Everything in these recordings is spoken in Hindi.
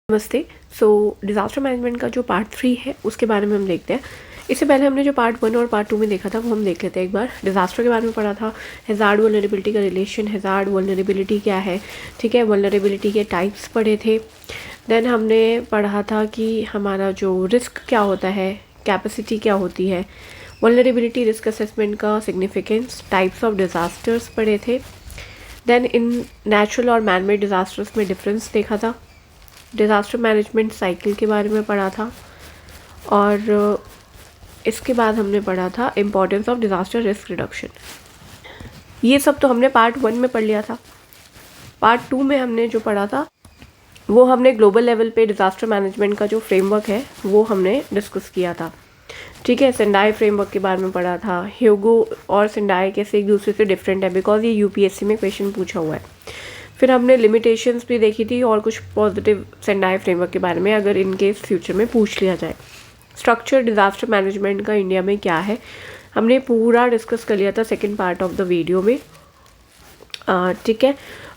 नमस्ते। डिज़ास्टर मैनेजमेंट का जो पार्ट 3 है उसके बारे में हम देखते हैं। इससे पहले हमने जो पार्ट 1 और पार्ट 2 में देखा था वो हम देख लेते हैं एक बार। डिज़ास्टर के बारे में पढ़ा था, हैज़ार्ड वल्नरेबिलिटी का रिलेशन, हैज़ार्ड वल्नरेबिलिटी क्या है, ठीक है, वल्नरेबिलिटी के टाइप्स पढ़े थे। देन हमने पढ़ा था कि हमारा जो रिस्क क्या होता है, कैपेसिटी क्या होती है, वल्नरेबिलिटी रिस्क असेसमेंट का सिग्निफिकेंस, टाइप्स ऑफ डिज़ास्टर्स पढ़े थे। देन इन नेचुरल और मैन मेड डिज़ास्टर्स में डिफरेंस देखा था, डिज़ास्टर मैनेजमेंट साइकिल के बारे में पढ़ा था, और इसके बाद हमने पढ़ा था importance of disaster risk reduction. ये सब तो हमने पार्ट 1 में पढ़ लिया था। पार्ट 2 में हमने जो पढ़ा था वो हमने ग्लोबल लेवल पे डिज़ास्टर मैनेजमेंट का जो फ्रेमवर्क है वो हमने डिस्कस किया था, ठीक है। सेंडाई फ्रेमवर्क के बारे में पढ़ा था। ह्यूगो और सेंडाई कैसे एक दूसरे से डिफरेंट है, बिकॉज ये यूपीएससी में क्वेश्चन पूछा हुआ है। फिर हमने लिमिटेशंस भी देखी थी और कुछ पॉजिटिव सेंडाई फ्रेमवर्क के बारे में, अगर इनके फ्यूचर में पूछ लिया जाए। स्ट्रक्चर डिज़ास्टर मैनेजमेंट का इंडिया में क्या है हमने पूरा डिस्कस कर लिया था second part of the video में, ठीक है।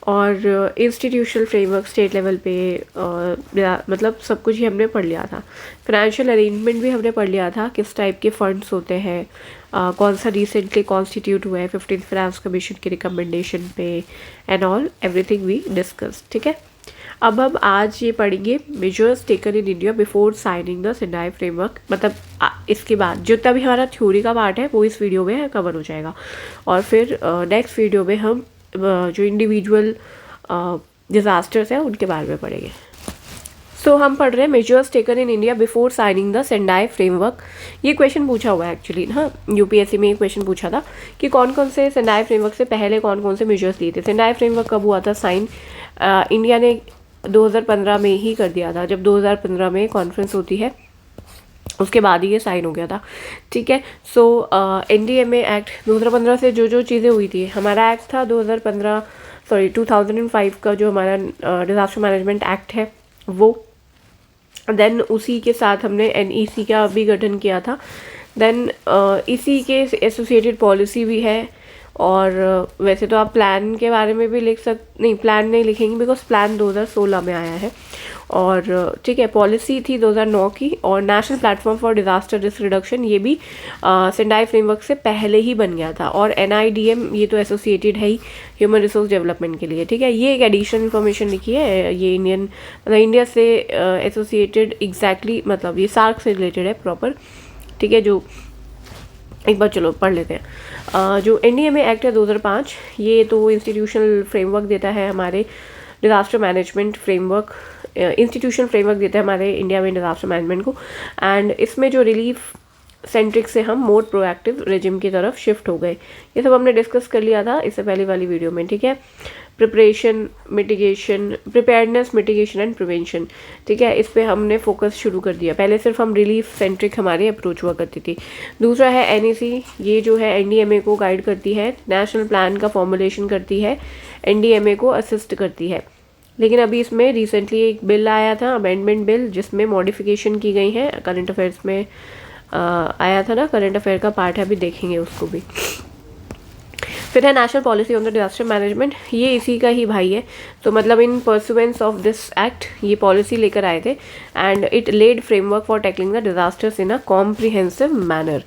और इंस्टीट्यूशनल फ्रेमवर्क स्टेट लेवल पे मतलब सब कुछ ही हमने पढ़ लिया था। फाइनेंशियल अरेंजमेंट भी हमने पढ़ लिया था, किस टाइप के फंड्स होते हैं, कौन सा रिसेंटली कॉन्स्टिट्यूट हुआ है 15th फाइनेंस कमीशन की रिकमेंडेशन पे, and all everything we discuss, ठीक है। अब हम आज ये पढ़ेंगे measures taken in India before signing the Sendai framework. मतलब इसके बाद जितना भी हमारा थ्योरी का पार्ट है वो इस वीडियो में कवर हो जाएगा, और फिर नेक्स्ट वीडियो में हम जो इंडिविजुअल डिज़ास्टर्स हैं उनके बारे में पढ़ेंगे। हम पढ़ रहे हैं measures taken in India before signing the Sendai framework. ये क्वेश्चन पूछा हुआ है एक्चुअली, हाँ, यूपीएससी में एक क्वेश्चन पूछा था कि कौन कौन से सेंडाई फ्रेमवर्क से पहले कौन कौन से मेजर्स लिए थे। सेंडाई फ्रेमवर्क कब हुआ था साइन? इंडिया ने 2015 में ही कर दिया था, जब 2015 में कॉन्फ्रेंस होती है उसके बाद ही ये साइन हो गया था, ठीक है। एनडीएमए एक्ट 2015 से जो जो चीज़ें हुई थी, हमारा एक्ट था 2005 का जो हमारा डिज़ास्टर मैनेजमेंट एक्ट है वो। देन उसी के साथ हमने एनईसी का भी गठन किया था। देन इसी के एसोसिएटेड पॉलिसी भी है, और वैसे तो आप प्लान के बारे में भी नहीं, प्लान नहीं लिखेंगे बिकॉज प्लान 2016 में आया है, और ठीक है। पॉलिसी थी 2009 की, और national platform for disaster risk reduction ये भी सेंडाई फ्रेमवर्क से पहले ही बन गया था, और एनआईडीएम ये तो एसोसिएटेड है ही ह्यूमन रिसोर्स डेवलपमेंट के लिए, ठीक है। ये एक एडिशनल इन्फॉर्मेशन लिखी है, ये इंडिया से एसोसिएटेड एग्जैक्टली, मतलब ये सार्क से रिलेटेड है प्रॉपर, ठीक है। जो एक बार चलो पढ़ लेते हैं। जो एनडीएमए एक्ट है 2005, ये तो इंस्टीट्यूशनल फ्रेमवर्क देता है हमारे disaster management framework, institutional framework देता है हमारे इंडिया में डिज़ास्टर मैनेजमेंट को। एंड इसमें जो रिलीफ सेंट्रिक से हम मोर प्रोएक्टिव रेजिम की तरफ शिफ्ट हो गए, ये सब हमने डिस्कस कर लिया था इससे पहले वाली वीडियो में, ठीक है। प्रिपेयर्डनेस, मिटिगेशन एंड प्रिवेंशन, ठीक है, इस पे हमने फोकस शुरू कर दिया। पहले सिर्फ हम रिलीफ सेंट्रिक हमारी अप्रोच हुआ करती थी। दूसरा है एनईसी, ये जो है एनडीएमए को गाइड करती है, नेशनल प्लान का फॉर्मुलेशन करती है, एनडीएमए को असिस्ट करती है। लेकिन अभी इसमें रिसेंटली एक बिल आया था, अमेंडमेंट बिल, जिसमें मॉडिफिकेशन की गई है। करंट अफेयर्स में आया था ना, करंट अफेयर का पार्ट है, अभी देखेंगे उसको भी। फिर है national policy on the disaster management, ये इसी का ही भाई है। तो मतलब in pursuance of this act ये पॉलिसी लेकर आए थे, and it laid framework for tackling the disasters in a comprehensive manner.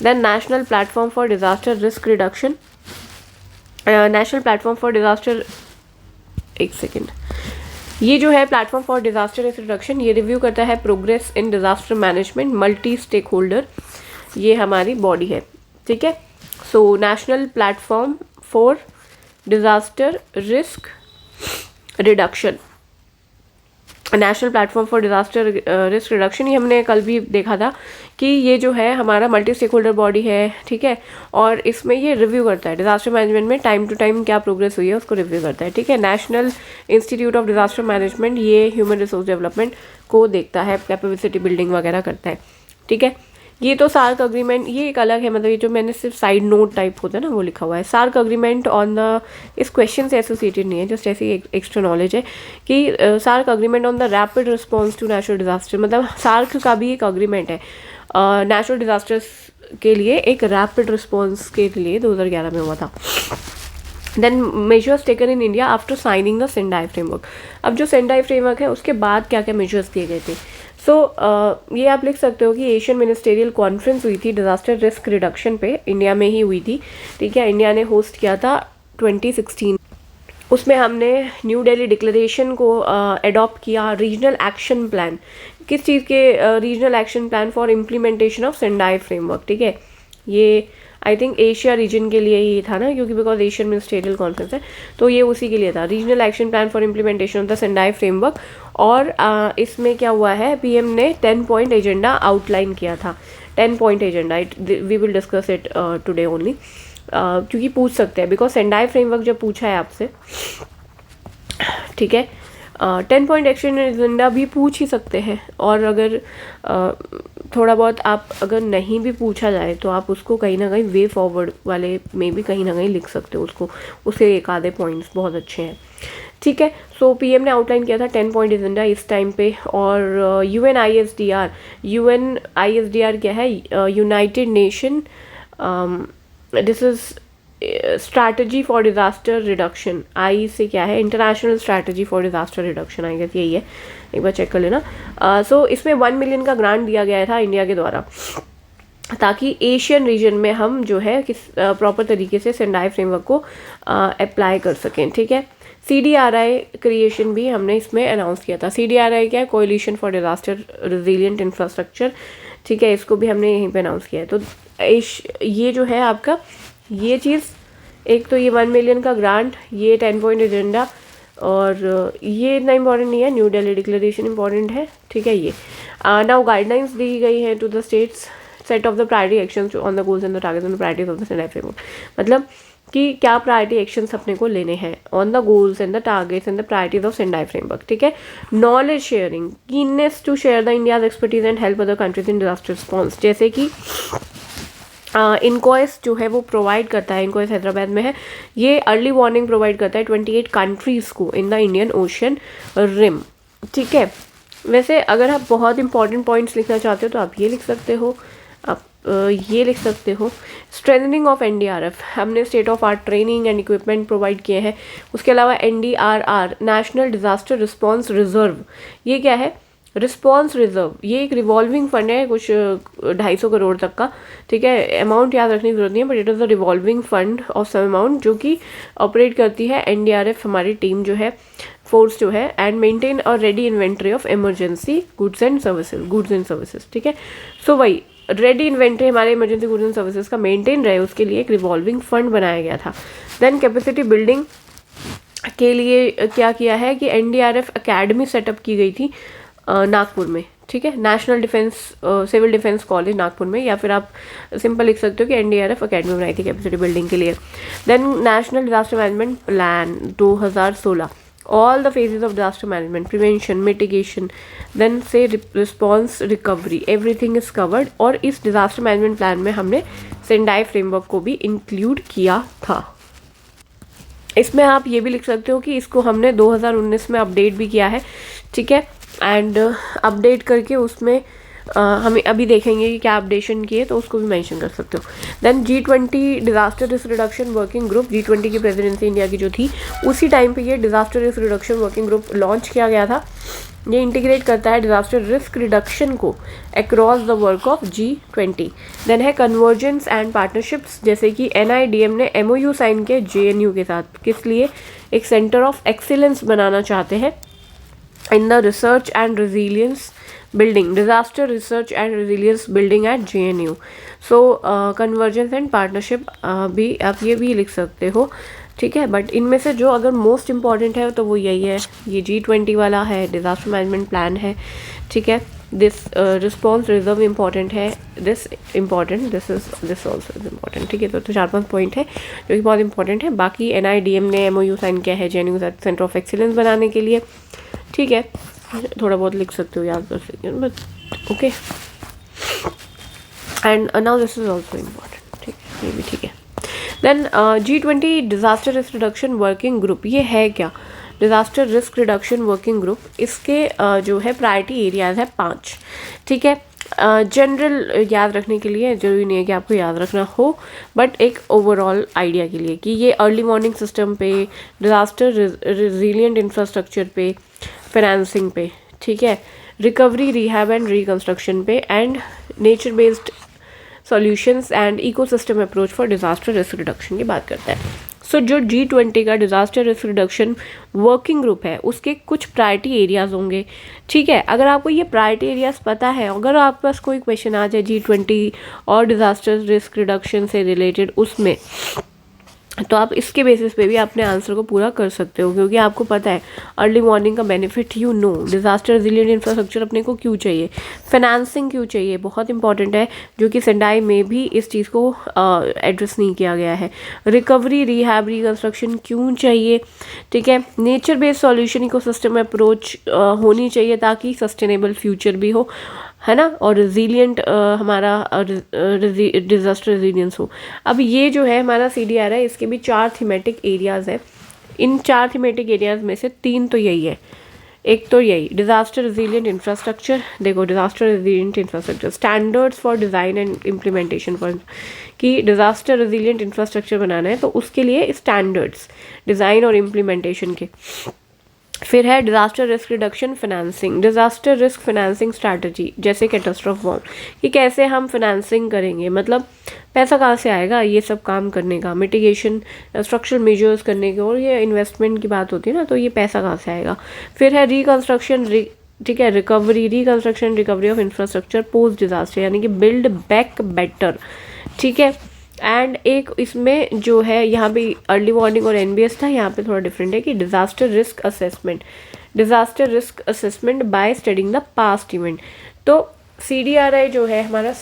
Then national platform for disaster risk reduction, national platform for disaster, एक सेकेंड, ये जो है platform for disaster risk reduction, ये रिव्यू करता है progress in disaster management multi stake holder, ये हमारी बॉडी है, ठीक है। National platform for disaster risk reduction, national platform for disaster risk reduction, ये हमने कल भी देखा था कि ये जो है हमारा मल्टी स्टेक होल्डर बॉडी है, ठीक है। और इसमें ये रिव्यू करता है डिजास्टर मैनेजमेंट में टाइम टू टाइम क्या प्रोग्रेस हुई है उसको रिव्यू करता है, ठीक है। National institute of disaster management, ये ह्यूमन रिसोर्स डेवलपमेंट को देखता है, कैपेसिटी बिल्डिंग वगैरह करता है, ठीक है। ये तो सार्क अग्रीमेंट, ये एक अलग है, मतलब ये जो मैंने सिर्फ साइड नोट टाइप होता है ना वो लिखा हुआ है। सार्क अग्रीमेंट ऑन द, इस क्वेश्चन से एसोसिएटेड नहीं है, जस्ट ऐसी एक एक्स्ट्रा नॉलेज है कि SAARC agreement on the rapid response to natural disaster, मतलब सार्क का भी एक अग्रीमेंट है नेचुरल डिजास्टर्स के लिए, एक रैपिड रिस्पॉन्स के लिए 2011 में हुआ था। Then measures taken in India after signing the Sendai framework. अब जो सेंडाई फ्रेमवर्क है उसके बाद क्या क्या मेजर्स किए गए थे। सो ये आप लिख सकते हो कि एशियन मिनिस्टेरियल कॉन्फ्रेंस हुई थी डिज़ास्टर रिस्क रिडक्शन पे, इंडिया में ही हुई थी, ठीक है। इंडिया ने होस्ट किया था 2016। उसमें हमने न्यू दिल्ली डिक्लेरेशन को अडॉप्ट किया। रीजनल एक्शन प्लान, किस चीज़ के regional action plan for implementation of Sendai framework, ठीक है। ये आई थिंक एशिया रीजन के लिए ही था ना, क्योंकि बिकॉज एशियन मिनिस्टेरियल कॉन्फ्रेंस है, तो ये उसी के लिए था, regional action plan for implementation of the Sendai framework. और इसमें क्या हुआ है, पीएम ने 10 पॉइंट एजेंडा आउटलाइन किया था। 10 point agenda, we will discuss it today only, क्योंकि पूछ सकते हैं, बिकॉज सेंडाई फ्रेमवर्क जब पूछा है आपसे, ठीक है, 10 पॉइंट एक्शन एजेंडा भी पूछ ही सकते हैं। और अगर थोड़ा बहुत आप अगर नहीं भी पूछा जाए तो आप उसको कहीं ना कहीं वे फॉरवर्ड वाले में भी कहीं ना कहीं लिख सकते हो उसको, उसके एक आधे पॉइंट्स बहुत अच्छे हैं, ठीक है। सो पीएम ने आउटलाइन किया था 10 पॉइंट एजेंडा इस टाइम पे। और यूएनआईएसडीआर क्या है, United Nation, this is strategy for disaster reduction. I से क्या है, international strategy for disaster reduction, I guess यही है, एक बार चेक कर लेना। सो इसमें 1 मिलियन का ग्रांट दिया गया था इंडिया के द्वारा, ताकि एशियन रीजन में हम जो है किस प्रॉपर तरीके से सेंडाई फ्रेमवर्क को अप्लाई कर सकें, ठीक है। CDRI क्रिएशन भी हमने इसमें अनाउंस किया था। CDRI क्या है, coalition for disaster resilient infrastructure, ठीक है, इसको भी हमने यहीं पे अनाउंस किया है। तो ये जो है आपका, ये चीज़ एक तो ये 1 मिलियन का ग्रांट, ये 10 पॉइंट एजेंडा, और ये इतना इंपॉर्टेंट नहीं है, न्यू दिल्ली डिक्लेरेशन इंपॉर्टेंट है, ठीक है। ये नाउ गाइडलाइंस दी गई है to the states, set of the priority actions on the goals and the targets and the priorities of the Sendai framework. मतलब कि क्या प्रायोरिटी एक्शंस अपने को लेने हैं on the goals and the targets and the priorities of Sendai framework, ठीक है। Knowledge sharing, keenness to share the India's expertise and help other countries in disaster response, जैसे कि इनकॉइस जो है वो प्रोवाइड करता है, इनकॉइस हैदराबाद में है, ये अर्ली वार्निंग प्रोवाइड करता है 28 कंट्रीज़ को in the Indian ocean rim, ठीक है। वैसे अगर आप बहुत इंपॉर्टेंट पॉइंट्स लिखना चाहते हो तो आप ये लिख सकते हो, आप ये लिख सकते हो, स्ट्रेंथनिंग ऑफ NDRF, हमने state of art training and equipment provide किए हैं। उसके अलावा NDRR, national disaster response reserve, ये क्या है, रिस्पॉन्स रिजर्व, ये एक रिवॉल्विंग फंड है, कुछ 250 करोड़ तक का, ठीक है। अमाउंट याद रखने की जरूरत नहीं है, but it is a revolving fund of some amount, जो कि ऑपरेट करती है NDRF, हमारी टीम जो है, फोर्स जो है, and maintain a ready inventory of emergency goods and services, ठीक है। सो वही रेडी इन्वेंट्री हमारे इमरजेंसी गुड्स एंड सर्विसेज का मेंटेन रहे, उसके लिए एक रिवॉल्विंग फंड बनाया गया था। देन कैपेसिटी बिल्डिंग के लिए क्या किया है कि NDRF अकेडमी सेटअप की गई थी नागपुर में, ठीक है, national defence civil defence college Nagpur में, या फिर आप सिंपल लिख सकते हो कि NDRF अकेडमी बनाई थी कैपेसिटी बिल्डिंग के लिए। Then national disaster management plan 2016, all the phases of disaster management, prevention, mitigation, then से response, recovery, everything is covered. और इस डिजास्टर मैनेजमेंट प्लान में हमने सेंडाई फ्रेमवर्क को भी इंक्लूड किया था। इसमें आप ये भी लिख सकते हो कि इसको हमने 2019 में अपडेट भी किया है, ठीक है। एंड अपडेट करके उसमें हमें अभी देखेंगे कि क्या अपडेशन किए, तो उसको भी मेंशन कर सकते हो। Then G20 disaster risk reduction working group, G20 की प्रेसिडेंसी इंडिया की जो थी, उसी टाइम पे ये disaster risk reduction working group launch किया गया था। ये इंटीग्रेट करता है डिज़ास्टर रिस्क रिडक्शन को across the work of G20। Then है कन्वर्जेंस एंड पार्टनरशिप्स, जैसे कि NIDM ने MOU साइन किया JNU के साथ, किस लिए, एक सेंटर ऑफ एक्सीलेंस बनाना चाहते हैं in the research and resilience building, disaster research and resilience building at JNU। So convergence and partnership भी आप ये भी लिख सकते हो, ठीक है। बट इनमें से जो अगर मोस्ट इम्पॉर्टेंट है तो वो यही है, ये G20 वाला है, डिजास्टर मैनेजमेंट प्लान है, ठीक है। दिस रिस्पॉन्स रिजर्व इम्पॉर्टेंट है, this important, this also is important, ठीक है। तो 4-5 पॉइंट है जो कि बहुत इंपॉर्टेंट है। बाकी NIDM ने MOU साइन किया है JNU सेंटर ऑफ एक्सीलेंस बनाने के लिए, ठीक है। थोड़ा बहुत लिख सकते हो, याद कर सकते हो, but okay. And now this is also important, ठीक है, ये भी ठीक है। Then G20 disaster risk reduction working group, ये है क्या, disaster risk reduction working group, इसके जो है प्रायोरिटी एरियाज है 5, ठीक है। जनरल याद रखने के लिए, ज़रूरी नहीं है कि आपको याद रखना हो, बट एक ओवरऑल आइडिया के लिए कि ये अर्ली वार्निंग सिस्टम पे, डिज़ास्टर रेजिलिएंट इंफ्रास्ट्रक्चर पे, फाइनेंसिंग पे, ठीक है, रिकवरी, रिहैब एंड रिकंस्ट्रक्शन पे, and nature based solutions and ecosystem approach for disaster risk reduction की बात करता है। सो जो G20 का disaster risk reduction working group है उसके कुछ प्रायोरिटी एरियाज़ होंगे, ठीक है। अगर आपको ये प्रायोरिटी एरियाज़ पता है, अगर आपके पास कोई क्वेश्चन आ जाए G20 और डिज़ास्टर रिस्क रिडक्शन से रिलेटेड उसमें, तो आप इसके बेसिस पे भी अपने आंसर को पूरा कर सकते हो, क्योंकि आपको पता है अर्ली वार्निंग का benefit, you know, disaster resilient infrastructure अपने को क्यों चाहिए, फाइनेंसिंग क्यों चाहिए, बहुत इंपॉर्टेंट है, जो कि सेंडाई में भी इस चीज़ को एड्रेस नहीं किया गया है। रिकवरी, रिहैब, रिकंस्ट्रक्शन क्यों चाहिए, ठीक है। Nature based solution ecosystem approach होनी चाहिए ताकि सस्टेनेबल फ्यूचर भी हो, है ना, और रेजिलिएंट हमारा डिज़ास्टर रेजिलियंस हो। अब ये जो है हमारा CDR है, इसके भी 4 थीमेटिक एरियाज़ है। इन 4 थीमेटिक एरियाज़ में से 3 तो यही है। एक तो यही डिज़ास्टर रेजिलिएंट इंफ्रास्ट्रक्चर, देखो disaster resilient infrastructure standards for design and implementation for, कि डिज़ास्टर रेजिलिएंट इंफ्रास्ट्रक्चर बनाना है तो उसके लिए स्टैंडर्ड्स डिज़ाइन और इम्प्लीमेंटेशन के। फिर है disaster risk reduction financing, disaster risk financing strategy, जैसे कैटास्ट्रोफ वॉर्म, कि कैसे हम फाइनेंसिंग करेंगे, मतलब पैसा कहाँ से आएगा ये सब काम करने का, मिटिगेशन, स्ट्रक्चरल मेजर्स करने के, और ये इन्वेस्टमेंट की बात होती है ना, तो ये पैसा कहाँ से आएगा। फिर है रिकंस्ट्रक्शन, ठीक है, recovery, reconstruction recovery of infrastructure post disaster, यानी कि बिल्ड बैक बेटर, ठीक है। एंड एक इसमें जो है यहाँ पे अर्ली वार्निंग और NBS था, यहाँ पे थोड़ा डिफरेंट है कि disaster risk assessment, disaster risk assessment by studying the past event. तो CDRI जो है हमारा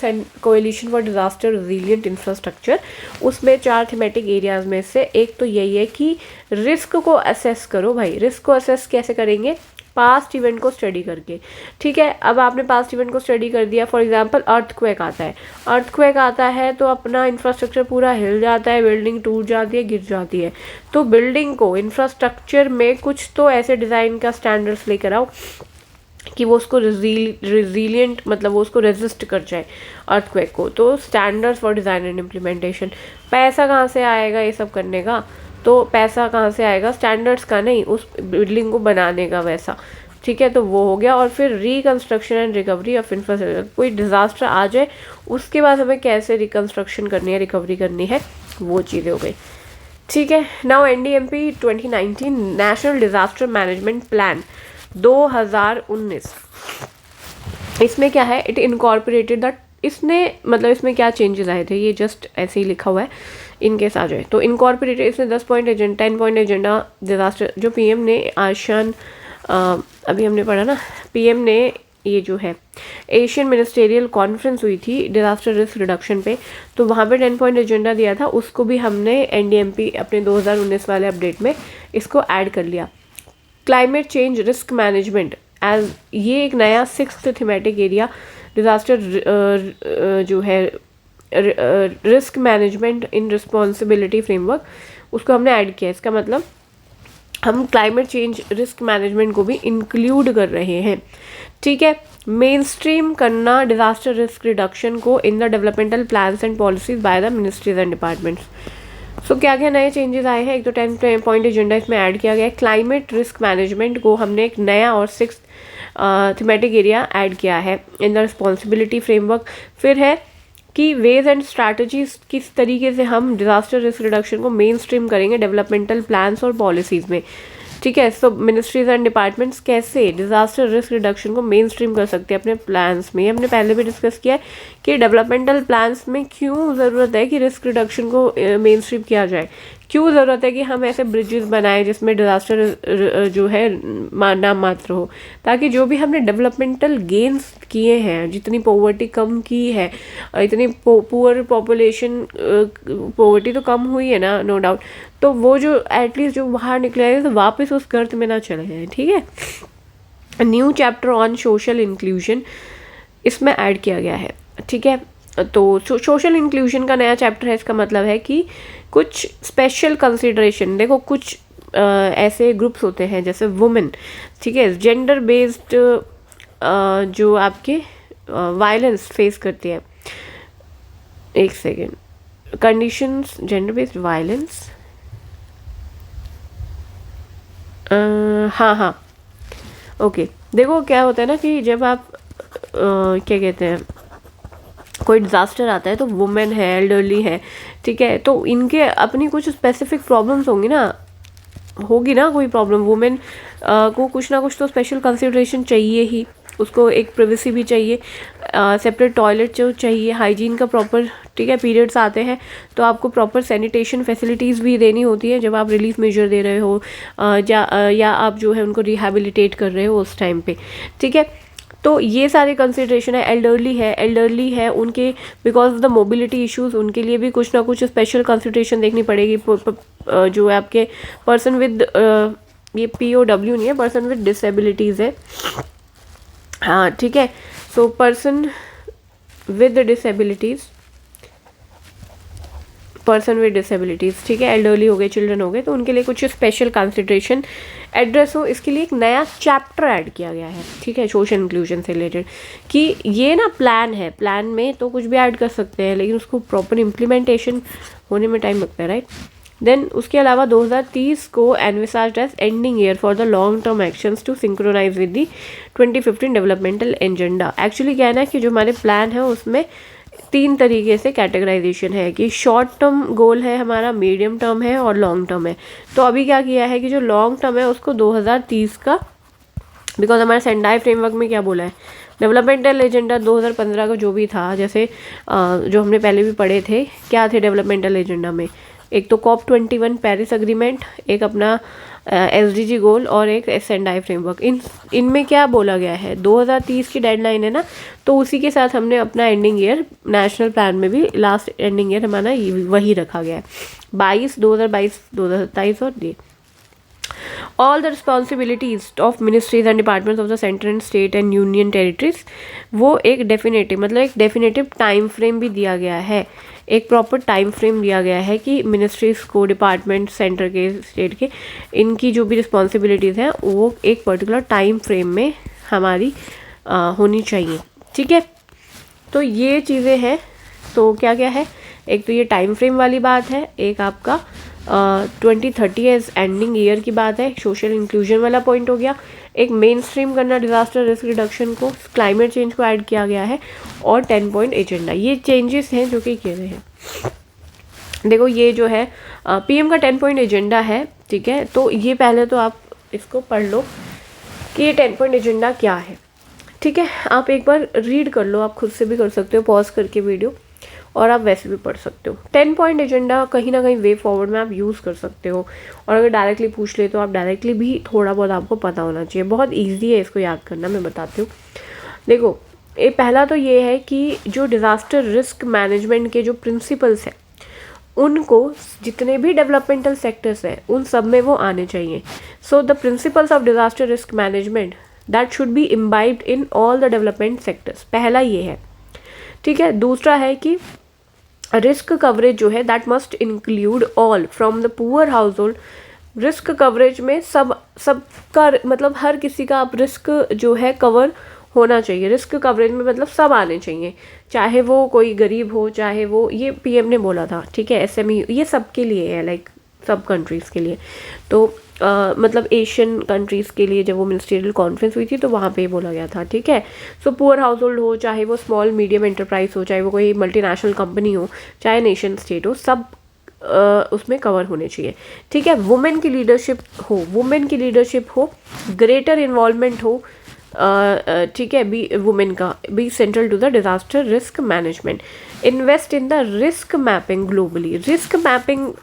coalition for disaster resilient infrastructure, उसमें 4 थीमेटिक एरियाज़ में से एक तो यही है कि रिस्क को असेस करो भाई। रिस्क को असेस कैसे करेंगे, पास्ट इवेंट को स्टडी करके, ठीक है। अब आपने पास्ट इवेंट को स्टडी कर दिया, फॉर एग्जांपल अर्थक्वेक आता है, अर्थक्वेक आता है तो अपना इंफ्रास्ट्रक्चर पूरा हिल जाता है, बिल्डिंग टूट जाती है, गिर जाती है, तो बिल्डिंग को, इंफ्रास्ट्रक्चर में कुछ तो ऐसे डिज़ाइन का स्टैंडर्ड्स लेकर आओ कि वो उसको रेजिलिएंट, मतलब वो उसको रेजिस्ट कर जाए अर्थक्वेक को। तो standards for design and implementation. पैसा कहाँ से आएगा ये सब करने का, तो पैसा कहाँ से आएगा, स्टैंडर्ड्स का नहीं, उस बिल्डिंग को बनाने का वैसा, ठीक है। तो वो हो गया। और फिर reconstruction and recovery of infrastructure, कोई डिज़ास्टर आ जाए उसके बाद हमें कैसे रिकंस्ट्रक्शन करनी है, रिकवरी करनी है, वो चीज़ें हो गई, ठीक है। Now NDMP 2019 national disaster management plan 2019, इसमें क्या है, इट इनकॉर्पोरेटेड द, इसने मतलब इसमें क्या चेंजेस आए थे, ये जस्ट ऐसे ही लिखा हुआ है, इनकेस आ जाए तो इनकॉर्पोरेटेड। इसने 10 point agenda, 10 point agenda disaster, जो PM ने आशियान, अभी हमने पढ़ा ना, PM ने ये जो है एशियन मिनिस्टेरियल कॉन्फ्रेंस हुई थी डिज़ास्टर रिस्क रिडक्शन पे, तो वहाँ पे 10 पॉइंट एजेंडा दिया था, उसको भी हमने NDMP अपने 2019 वाले अपडेट में इसको ऐड कर लिया। Climate change risk management as, ये एक नया 6th थीमेटिक एरिया, डिज़ास्टर जो है risk management in responsibility framework, उसको हमने ऐड किया। इसका मतलब हम क्लाइमेट चेंज रिस्क मैनेजमेंट को भी इंक्लूड कर रहे हैं, ठीक है। मेन स्ट्रीम करना डिज़ास्टर रिस्क रिडक्शन को in the developmental plans and policies by the ministries and departments. So क्या क्या नए चेंजेस आए हैं, एक तो 10 पॉइंट एजेंडा इसमें ऐड किया गया है। क्लाइमेट रिस्क मैनेजमेंट को हमने एक नया और 6th थीमेटिक एरिया ऐड किया है इन द रिस्पॉन्सिबिलिटी फ्रेमवर्क। फिर है कि वेज एंड स्ट्रैटेजीज, किस तरीके से हम डिज़ास्टर रिस्क रिडक्शन को मेन स्ट्रीम करेंगे डेवलपमेंटल प्लान्स और पॉलिसीज़ में, ठीक है। सो मिनिस्ट्रीज एंड डिपार्टमेंट्स कैसे डिज़ास्टर रिस्क रिडक्शन को मेन स्ट्रीम कर सकते हैं अपने प्लान्स में। हमने पहले भी डिस्कस किया है कि डेवलपमेंटल प्लान्स में क्यों ज़रूरत है कि रिस्क रिडक्शन को मेन स्ट्रीम किया जाए, क्यों ज़रूरत है कि हम ऐसे ब्रिजेस बनाएं जिसमें डिज़ास्टर जो है नाम मात्र हो, ताकि जो भी हमने डेवलपमेंटल गेन्स किए हैं, जितनी पॉवर्टी कम की है, इतनी पुअर पॉपुलेशन, पॉवर्टी तो कम हुई है ना, नो डाउट, तो वो जो एटलीस्ट जो बाहर निकले हैं तो वापस उस गर्त में ना चले जाएं, ठीक है। New chapter on social inclusion इसमें ऐड किया गया है, ठीक है। तो सोशल इंक्लूजन का नया चैप्टर है, इसका मतलब है कि कुछ स्पेशल कंसिडरेशन, देखो कुछ ऐसे ग्रुप्स होते हैं जैसे वुमेन, ठीक है, जेंडर बेस्ड जो आपके वायलेंस फेस करती है। एक second, conditions gender based violence, हाँ ओके। देखो क्या होता है ना कि जब आप क्या कहते हैं, कोई डिज़ास्टर आता है तो वुमेन है, एल्डरली है, ठीक है, तो इनके अपनी कुछ स्पेसिफिक प्रॉब्लम्स होंगी ना कोई प्रॉब्लम। वुमेन को कुछ ना कुछ तो स्पेशल कंसिडरेशन चाहिए ही, उसको एक प्राइवेसी भी चाहिए, सेपरेट टॉयलेट जो चाहिए, हाइजीन का प्रॉपर, ठीक है, पीरियड्स आते हैं तो आपको प्रॉपर सैनिटेशन फैसिलिटीज़ भी देनी होती है जब आप रिलीफ मेजर दे रहे हो, या आप जो है उनको रिहैबिलिटेट कर रहे हो उस टाइम पे, ठीक है। तो ये सारे कंसिडरेशन है। एल्डरली है उनके because of the mobility issues, उनके लिए भी कुछ ना कुछ स्पेशल कंसिडरेशन देखनी पड़ेगी। जो है आपके पर्सन विद, ये POW नहीं है, पर्सन विद डिसेबिलिटीज़ है, हाँ ठीक है। सो पर्सन विद डिसेबिलिटीज़, ठीक है, एल्डरली हो गए, चिल्ड्रन हो गए, तो उनके लिए कुछ स्पेशल कंसिडरेशन एड्रेस हो, इसके लिए एक नया चैप्टर ऐड किया गया है, ठीक है, सोशल इंक्लूजन से रिलेटेड। कि ये ना प्लान है, प्लान में तो कुछ भी ऐड कर सकते हैं लेकिन उसको प्रॉपर इम्प्लीमेंटेशन होने में टाइम लगता है, राइट। देन उसके अलावा 2030 को envisaged as ending year for the long term actions to synchronise with the 2015 developmental agenda. Actually क्या है ना कि जो हमारे प्लान है उसमें 3 तरीके से कैटेगराइजेशन है कि शॉर्ट टर्म गोल है हमारा, मीडियम टर्म है और लॉन्ग टर्म है। तो अभी क्या किया है कि जो लॉन्ग टर्म है उसको 2030 का, बिकॉज हमारे सेंडाई फ्रेमवर्क में क्या बोला है, डेवलपमेंटल एजेंडा 2015 का जो भी था, जैसे जो हमने पहले भी पढ़े थे, क्या थे डेवलपमेंटल एजेंडा में, एक तो COP21 पेरिस अग्रीमेंट, एक अपना SDG गोल और एक सेंडाई फ्रेमवर्क। इनमें क्या बोला गया है, 2030 की डेडलाइन है ना, तो उसी के साथ हमने अपना एंडिंग ईयर नेशनल प्लान में भी लास्ट एंडिंग ईयर हमारा वही रखा गया है, 2027 और ये all the responsibilities of ministries and departments of the center and state and union territories, वो एक डेफिनेटिव, मतलब एक डेफिनेटिव टाइम फ्रेम भी दिया गया है, एक प्रॉपर टाइम फ्रेम दिया गया है कि मिनिस्ट्रीज को, डिपार्टमेंट, सेंटर के, स्टेट के, इनकी जो भी रिस्पॉन्सिबिलिटीज़ हैं वो एक पर्टिकुलर टाइम फ्रेम में हमारी होनी चाहिए, ठीक है। तो ये चीज़ें हैं। तो क्या क्या है, एक तो ये टाइम फ्रेम वाली बात है, एक आपका 2030 एज एंडिंग ईयर की बात है, सोशल इंक्लूजन वाला पॉइंट हो गया, एक मेन स्ट्रीम करना डिजास्टर रिस्क रिडक्शन को, क्लाइमेट चेंज को ऐड किया गया है, और 10 पॉइंट एजेंडा। ये चेंजेस हैं जो कि किए गए हैं। देखो ये जो है PM का 10 पॉइंट एजेंडा है, ठीक है। तो ये पहले तो आप इसको पढ़ लो कि ये 10 पॉइंट एजेंडा क्या है, ठीक है। आप एक बार रीड कर लो, आप खुद से भी कर सकते हो पॉज करके वीडियो, और आप वैसे भी पढ़ सकते हो। 10 पॉइंट एजेंडा कहीं ना कहीं वे फॉरवर्ड में आप यूज़ कर सकते हो, और अगर डायरेक्टली पूछ ले तो आप डायरेक्टली भी थोड़ा बहुत आपको पता होना चाहिए। बहुत ईजी है इसको याद करना, मैं बताती हूँ। देखो ये पहला तो ये है कि जो डिज़ास्टर रिस्क मैनेजमेंट के जो प्रिंसिपल्स हैं उनको जितने भी डेवलपमेंटल सेक्टर्स हैं उन सब में वो आने चाहिए। So the principles of disaster risk management that should be imbibed in all the development sectors, पहला ये है, ठीक है। दूसरा है कि रिस्क कवरेज जो है that must include all from the poor house hold. Risk coverage में सबका मतलब हर किसी का आप रिस्क जो है कवर होना चाहिए। रिस्क कवरेज में मतलब सब आने चाहिए, चाहे वो कोई गरीब हो, चाहे वो, ये PM ने बोला था, ठीक है। SME ये सबके लिए है, लाइक सब कंट्रीज़ के लिए। तो मतलब एशियन कंट्रीज़ के लिए जब वो मिनिस्ट्रियल कॉन्फ्रेंस हुई थी तो वहाँ पे बोला गया था, ठीक है। सो पुअर हाउस होल्ड हो, चाहे वो स्मॉल मीडियम एंटरप्राइज हो, चाहे वो कोई मल्टीनेशनल कंपनी हो, चाहे नेशन स्टेट हो, सब उसमें कवर होने चाहिए, ठीक है। वुमेन की लीडरशिप हो, ग्रेटर इन्वॉल्वमेंट हो, ठीक है, बी वुमेन का be central to the disaster risk management. Invest in the risk mapping globally. Risk mapping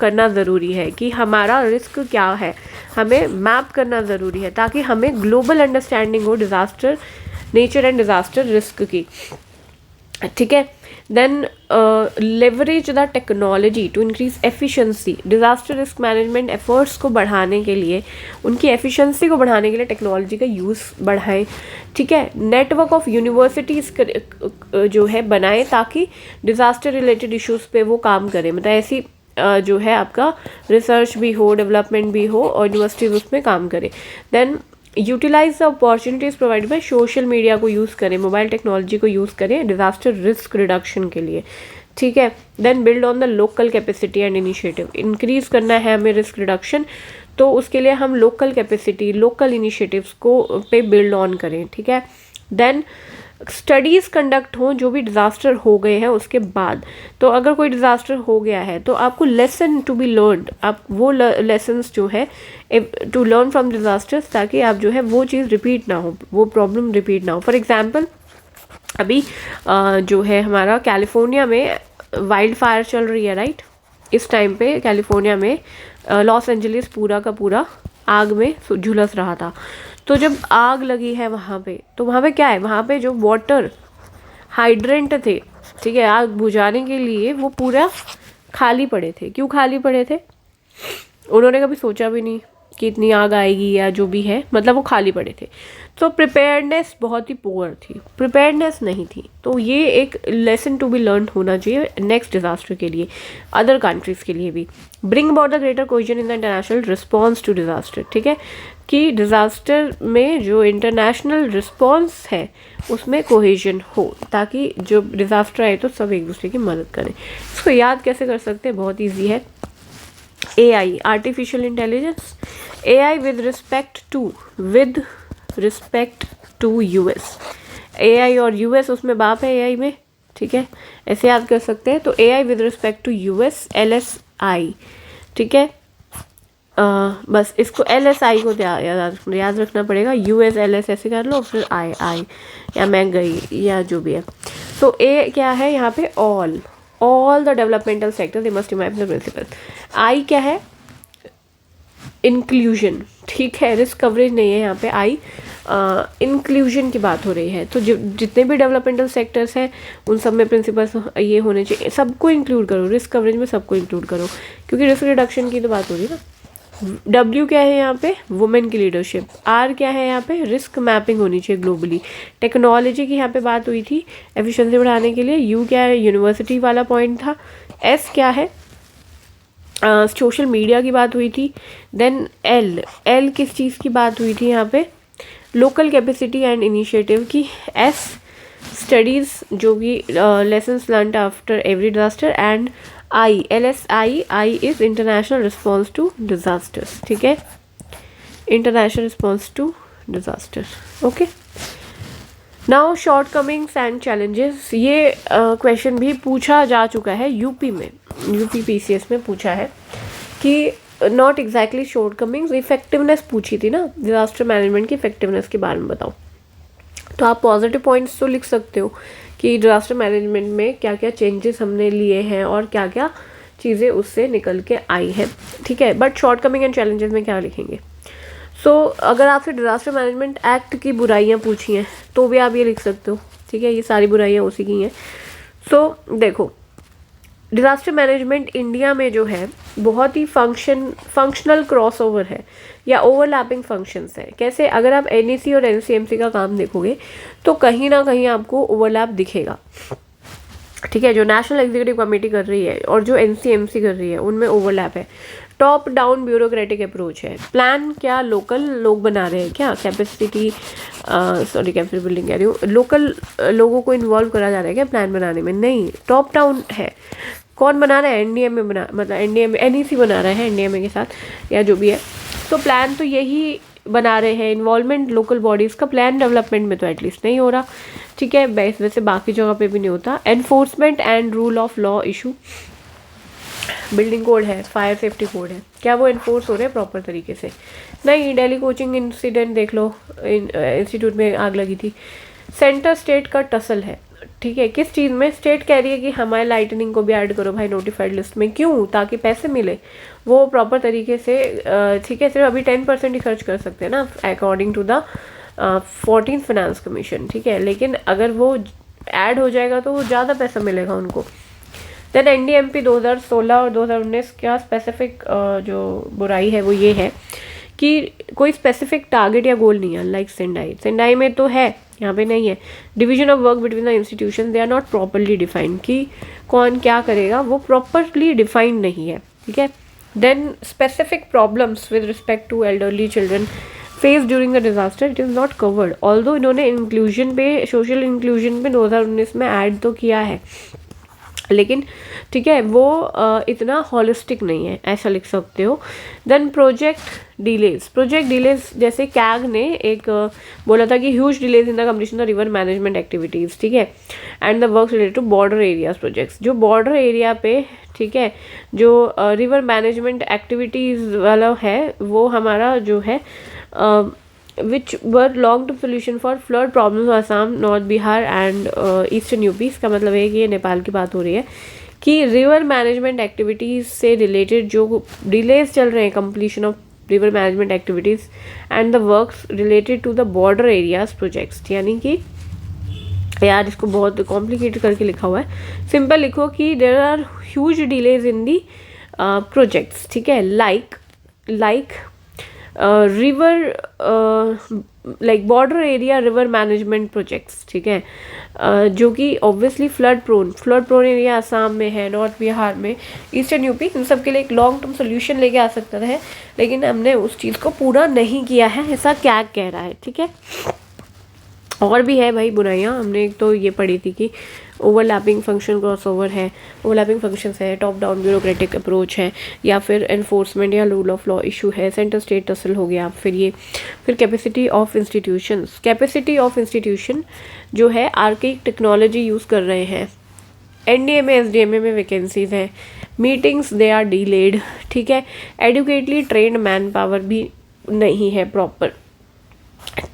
करना ज़रूरी है कि हमारा रिस्क क्या है, हमें मैप करना ज़रूरी है ताकि हमें ग्लोबल अंडरस्टैंडिंग हो disaster nature and disaster risk की, ठीक है। Then leverage the technology to increase efficiency. Disaster risk management efforts को बढ़ाने के लिए, उनकी एफिशिएंसी को बढ़ाने के लिए टेक्नोलॉजी का यूज़ बढ़ाएं, ठीक है। नेटवर्क ऑफ यूनिवर्सिटीज़ जो है बनाएं ताकि डिज़ास्टर रिलेटेड इश्यूज़ पे वो काम करें, मतलब ऐसी जो है आपका रिसर्च भी हो, डेवलपमेंट भी हो और यूनिवर्सिटीज़ उसमें काम करें। Then utilise the opportunities provide by social media को यूज़ करें, मोबाइल टेक्नोलॉजी को यूज़ करें डिज़ास्टर रिस्क रिडक्शन के लिए, ठीक है। Then build on the local capacity and initiative, increase करना है हमें रिस्क रिडक्शन, तो उसके लिए हम लोकल कैपेसिटी, लोकल इनिशिएटिव्स को पे बिल्ड ऑन करें, ठीक है। देन स्टडीज़ कंडक्ट हों जो भी डिज़ास्टर हो गए हैं उसके बाद। तो अगर कोई डिज़ास्टर हो गया है तो आपको लेसन टू बी लर्नड, आप वो लेसन्स जो है टू लर्न फ्रॉम डिज़ास्टर्स, ताकि आप जो है वो चीज़ रिपीट ना हो, वो प्रॉब्लम रिपीट ना हो। फॉर एग्जांपल अभी जो है हमारा कैलिफोर्निया में वाइल्ड फायर चल रही है, राइट। इस टाइम पे कैलिफोर्निया में लॉस एंजलिस पूरा का पूरा आग में झुलस रहा था। तो जब आग लगी है वहाँ पे, तो वहाँ पे क्या है, वहाँ पे जो वाटर हाइड्रेंट थे, ठीक है, आग बुझाने के लिए वो पूरा खाली पड़े थे। क्यों खाली पड़े थे? उन्होंने कभी सोचा भी नहीं कि इतनी आग आएगी या जो भी है, मतलब वो खाली पड़े थे। तो प्रिपेयर्डनेस बहुत ही पुअर थी, प्रिपेयर्डनेस नहीं थी। तो ये एक लेसन टू बी लर्न होना चाहिए नेक्स्ट डिज़ास्टर के लिए, अदर कंट्रीज़ के लिए भी। Bring about the greater cohesion in the international response to disaster, ठीक है, कि डिज़ास्टर में जो इंटरनेशनल रिस्पॉन्स है उसमें कोहेजन हो, ताकि जो डिज़ास्टर आए तो सब एक दूसरे की मदद करें। इसको याद कैसे कर सकते हैं? बहुत ईजी है। AI, artificial intelligence, AI with respect to US, AI और US उसमें बाप है AI में, ठीक है, ऐसे याद कर सकते हैं। तो AI with respect to US LSI, ठीक है। बस इसको LSI को याद रखना पड़ेगा। US LS ऐसे कर लो, फिर I या मैं गई या जो भी है। तो A क्या है यहाँ पे? All the developmental sector they must imbibe the principle. I क्या है? इंक्लूजन, ठीक है, रिस्क कवरेज नहीं है यहाँ पे। I इंक्लूजन की बात हो रही है। तो जितने भी डेवलपमेंटल सेक्टर्स हैं उन सब में प्रिंसिपल्स ये होने चाहिए, सबको इंक्लूड करो, रिस्क कवरेज में सबको इंक्लूड करो, क्योंकि रिस्क रिडक्शन की तो बात हो रही है ना। W क्या है यहाँ पे? वुमेन की लीडरशिप। R क्या है यहाँ पे? रिस्क मैपिंग होनी चाहिए ग्लोबली। टेक्नोलॉजी की यहाँ पे बात हुई थी एफिशिएंसी बढ़ाने के लिए। U क्या है? यूनिवर्सिटी वाला पॉइंट था। S क्या है? सोशल मीडिया की बात हुई थी। देन L किस चीज़ की बात हुई थी यहाँ पे? लोकल कैपेसिटी एंड इनिशिएटिव की। S स्टडीज़ जो भी lessons learned after every disaster. And I is international response to disasters, ठीक है, international response to disaster. Okay, now shortcomings and challenges. ये क्वेश्चन भी पूछा जा चुका है यूपी PCS में पूछा है कि नॉट एग्जैक्टली शॉर्टकमिंग्स, इफेक्टिवनेस पूछी थी ना, डिजास्टर मैनेजमेंट की इफेक्टिवनेस के बारे में बताओ। तो आप पॉजिटिव पॉइंट्स तो लिख सकते हो कि डिजास्टर मैनेजमेंट में क्या क्या चेंजेस हमने लिए हैं और क्या क्या चीज़ें उससे निकल के आई हैं, ठीक है। बट शॉर्टकमिंग एंड चैलेंजेस में क्या लिखेंगे? सो अगर आपसे डिजास्टर मैनेजमेंट एक्ट की बुराइयां पूछी हैं तो भी आप ये लिख सकते हो, ठीक है, ये सारी बुराइयां उसी की हैं। सो देखो, डिज़ास्टर मैनेजमेंट इंडिया में जो है बहुत ही फंक्शनल क्रॉसओवर है या ओवरलैपिंग फंक्शंस है। कैसे? अगर आप NEC और NCMC का काम देखोगे तो कहीं ना कहीं आपको ओवरलैप दिखेगा, ठीक है। जो नेशनल एग्जीक्यूटिव कमेटी कर रही है और जो NCMC कर रही है उनमें ओवरलैप है। टॉप डाउन ब्यूरोक्रेटिक अप्रोच है। प्लान क्या लोकल लोग बना रहे हैं क्या? कैपेसिटी बिल्डिंग कह रही हूँ, लोकल लोगों को इन्वॉल्व करा जा रहा है क्या प्लान बनाने में? नहीं, टॉप डाउन है। कौन बना रहा है? NDMA मतलब NEC बना रहा है NDMA के साथ या जो भी है। तो प्लान तो यही बना रहे हैं। इन्वॉल्वमेंट लोकल बॉडीज़ का प्लान डेवलपमेंट में तो एटलीस्ट नहीं हो रहा, ठीक है, वैसे बाकी जगह पे भी नहीं होता। Enforcement and rule of law issue, building code है, फायर सेफ्टी कोड है, क्या वो इन्फोर्स हो रहे हैं प्रॉपर तरीके से? नहीं। दिल्ली कोचिंग इंसिडेंट देख लो, इंस्टीट्यूट में आग लगी थी। सेंटर स्टेट का टसल है, ठीक है, किस चीज़ में? स्टेट कह रही है कि हमारे लाइटनिंग को भी ऐड करो भाई नोटिफाइड लिस्ट में। क्यों? ताकि पैसे मिले वो प्रॉपर तरीके से, ठीक है। सिर्फ अभी 10% ही खर्च कर सकते हैं ना according to the 14th finance commission, ठीक है, लेकिन अगर वो ऐड हो जाएगा तो वो ज़्यादा पैसा मिलेगा उनको। देन NDMP 2016 और 2019 का स्पेसिफिक जो बुराई है वो ये है कि कोई स्पेसिफिक टारगेट या गोल नहीं है। लाइक सेंडाई में तो है, यहाँ पे नहीं है। Division of work between the institution, they are not properly defined कि कौन क्या करेगा, वो प्रॉपरली डिफाइंड नहीं है, ठीक है। Then specific problems with respect to elderly children face during the disaster it is not covered, although इन्होंने इंक्लूजन पे, सोशल इंक्लूजन पे 2019 में ऐड तो किया है, लेकिन ठीक है वो इतना हॉलिस्टिक नहीं है, ऐसा लिख सकते हो। देन प्रोजेक्ट डिलेज जैसे कैग ने एक बोला था कि huge delays in the completion of river management activities, ठीक है, and the work related to border areas projects, जो बॉर्डर एरिया पे, ठीक है, जो रिवर मैनेजमेंट एक्टिविटीज़ वाला है वो हमारा जो है which were long term solution for flood problems Assam, north Bihar and eastern UP. इसका मतलब है कि ये नेपाल की बात हो रही है कि रिवर मैनेजमेंट एक्टिविटीज़ से रिलेटेड जो डिलेज चल रहे हैं completion of river management activities and the works related to the border areas projects, यानी कि यार इसको बहुत कॉम्प्लिकेटेड करके लिखा हुआ है, सिंपल लिखो कि there are huge delays in the projects, ठीक है, like river like border area river management projects, ठीक है, जो कि obviously flood prone area Assam में है, नॉर्थ बिहार में, ईस्टर्न यूपी, इन सब के लिए एक लॉन्ग टर्म सोल्यूशन लेके आ सकता है, लेकिन हमने उस चीज़ को पूरा नहीं किया है, ऐसा क्या कह रहा है, ठीक है। और भी है भाई बुराइयाँ, हमने एक तो ये पढ़ी थी कि ओवरलैपिंग फंक्शन क्रॉसओवर है, ओवरलैपिंग फंक्शंस है, टॉप डाउन ब्यूरोक्रेटिक अप्रोच है, या फिर एनफोर्समेंट या रूल ऑफ लॉ इशू है, सेंटर स्टेट टसल हो गया, फिर कैपेसिटी ऑफ इंस्टीट्यूशन जो है आर्किक टेक्नोलॉजी यूज़ कर रहे हैं, एनडीएमए एसडीएमए में वैकेंसीज हैं, मीटिंग्स दे आर डिलेड, ठीक है, एडुकेटली ट्रेंड मैन पावर भी नहीं है प्रॉपर,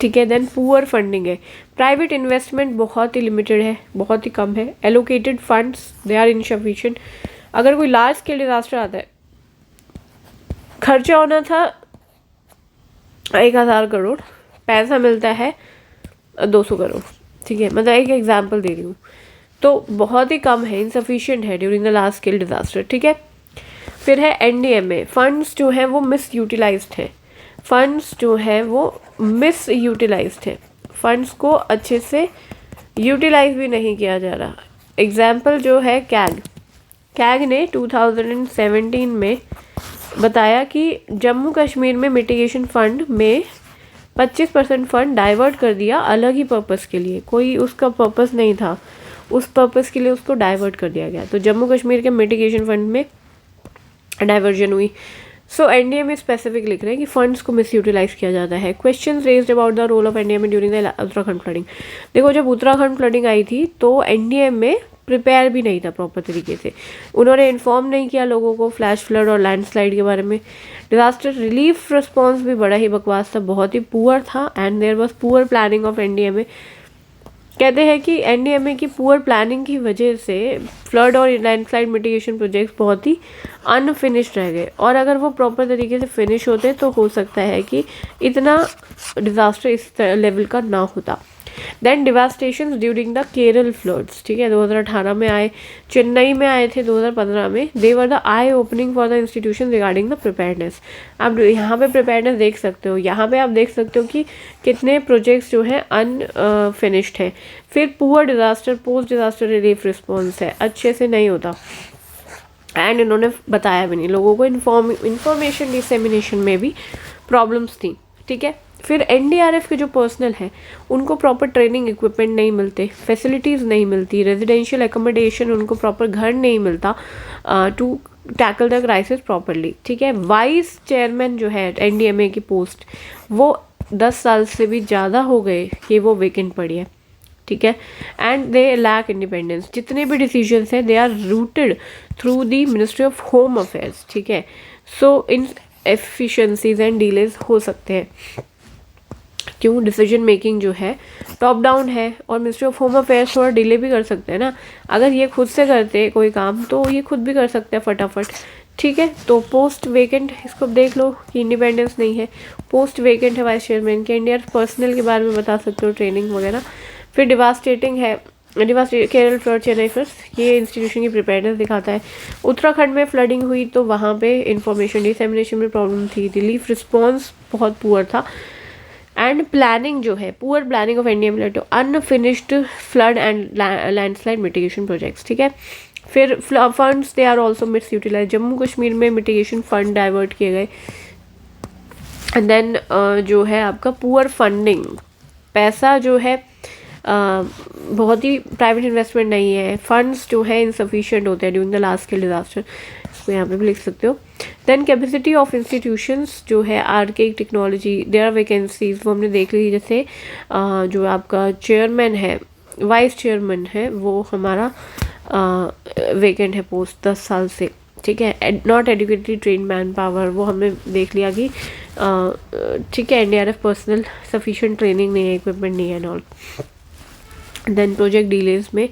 ठीक है। देन पुअर फंडिंग है, प्राइवेट इन्वेस्टमेंट बहुत ही लिमिटेड है, बहुत ही कम है, allocated funds they are insufficient. अगर कोई लार्ज स्केल डिजास्टर आता है, खर्चा होना था 1000 करोड़, पैसा मिलता है 200 करोड़, ठीक है, मतलब एक एग्जाम्पल दे रही हूँ, तो बहुत ही कम है, इनसफिशिएंट है during the large scale disaster, ठीक है। फिर है एनडीएमए, फंड्स जो है वो मिस यूटिलाइज्ड है, फंड्स को अच्छे से यूटिलाइज भी नहीं किया जा रहा। एग्जाम्पल जो है कैग ने 2017 में बताया कि जम्मू कश्मीर में मिटिगेशन फंड में 25% फंड डाइवर्ट कर दिया अलग ही पर्पस के लिए, कोई उसका पर्पस नहीं था, उस पर्पस के लिए उसको डाइवर्ट कर दिया गया, तो जम्मू कश्मीर के मिटिगेशन फंड में डाइवर्जन हुई। सो एनडीएमए स्पेसिफिक लिख रहे हैं कि फंड्स को मिस यूटिलाइज किया जाता है। Questions raised about the role of NDMA during the Uttarakhand flooding. देखो जब उत्तराखंड फ्लडिंग आई थी तो एनडीएमए प्रिपेयर भी नहीं था प्रॉपर तरीके से, उन्होंने इन्फॉर्म नहीं किया लोगों को फ्लैश फ्लड और लैंडस्लाइड के बारे में। डिजास्टर रिलीफ रिस्पॉन्स भी बड़ा ही बकवास था, बहुत ही पुअर था, and there was poor planning of NDMA. कहते हैं कि एनडीएमए की पुअर प्लानिंग की वजह से फ्लड और लैंडस्लाइड मिटिगेशन प्रोजेक्ट्स बहुत ही अनफिनिश्ड रह गए, और अगर वो प्रॉपर तरीके से फिनिश होते तो हो सकता है कि इतना डिजास्टर इस लेवल का ना होता। Then devastations during the Kerala floods, ठीक है, 2018 में आए, चेन्नई में आए थे 2015 में। They were the eye opening for the institution regarding the preparedness. आप यहाँ पे प्रिपेयर्डनेस देख सकते हो, यहाँ पे आप देख सकते हो कि कितने प्रोजेक्ट्स जो हैं अनफिनिश्ड हैं। फिर poor disaster post disaster relief response है, अच्छे से नहीं होता, एंड इन्होंने बताया भी नहीं लोगों को, इंफॉर्मेशन डिसेमिनेशन में भी प्रॉब्लम्स थी, ठीक है। फिर एनडीआरएफ के जो पर्सनल है उनको प्रॉपर ट्रेनिंग इक्विपमेंट नहीं मिलते, फैसिलिटीज़ नहीं मिलती, रेजिडेंशियल एकोमोडेशन, उनको प्रॉपर घर नहीं मिलता to tackle the crisis properly, ठीक है। वाइस चेयरमैन जो है एनडीएमए की पोस्ट वो 10 साल से भी ज़्यादा हो गए कि वो वेकेंट पड़ी है, ठीक है, एंड दे लैक इंडिपेंडेंस। जितने भी डिसीजंस हैं they are routed through the ministry of home affairs, ठीक है। So inefficiencies and delays हो सकते हैं, क्यों, डिसीजन मेकिंग जो है टॉप डाउन है, और मिनिस्ट्री ऑफ होम अफेयर्स थोड़ा डिले भी कर सकते हैं ना, अगर ये खुद से करते कोई काम तो ये खुद भी कर सकते हैं फटाफट, ठीक है। तो पोस्ट वेकेंट, इसको देख लो कि इंडिपेंडेंस नहीं है, पोस्ट वेकेंट है वाइस चेयरमैन के। इंडिया पर्सनल के बारे में बता सकते हो, ट्रेनिंग वगैरह। फिर डिवास्टेटिंग है, केरल फ्लड, चेन्नई फ्लड्स, ये इंस्टीट्यूशन की प्रिपेयर्डनेस दिखाता है। उत्तराखंड में फ्लडिंग हुई तो वहाँ पे इंफॉर्मेशन डिसेमिनेशन में प्रॉब्लम थी, रिलीफ रिस्पॉन्स बहुत पुअर था, एंड प्लानिंग जो है poor planning of NDMA to unfinished flood and landslide mitigation projects, ठीक है। फिर funds they are also misutilise, Jammu Kashmir में मिटिगेशन फंड डाइवर्ट किए गए, एंड देन जो है आपका पुअर फंडिंग, पैसा जो है बहुत ही प्राइवेट इन्वेस्टमेंट नहीं है, फंड्स जो है इनसफिशिएंट होते हैं during the large scale disaster, इसको यहाँ पे भी लिख सकते हो। देन कैपेसिटी ऑफ इंस्टीट्यूशंस जो है, archaic technology, there are vacancies, वो हमने देख ली, जैसे जो आपका चेयरमैन है, वाइस चेयरमैन है, वो हमारा वेकेंट है पोस्ट 10 साल से, ठीक है। Not adequately train man power, वो हमने देख लिया कि ठीक है, NDRF पर्सनल सफिशिएंट ट्रेनिंग नहीं है, इक्विपमेंट नहीं है and all. Then project delays में,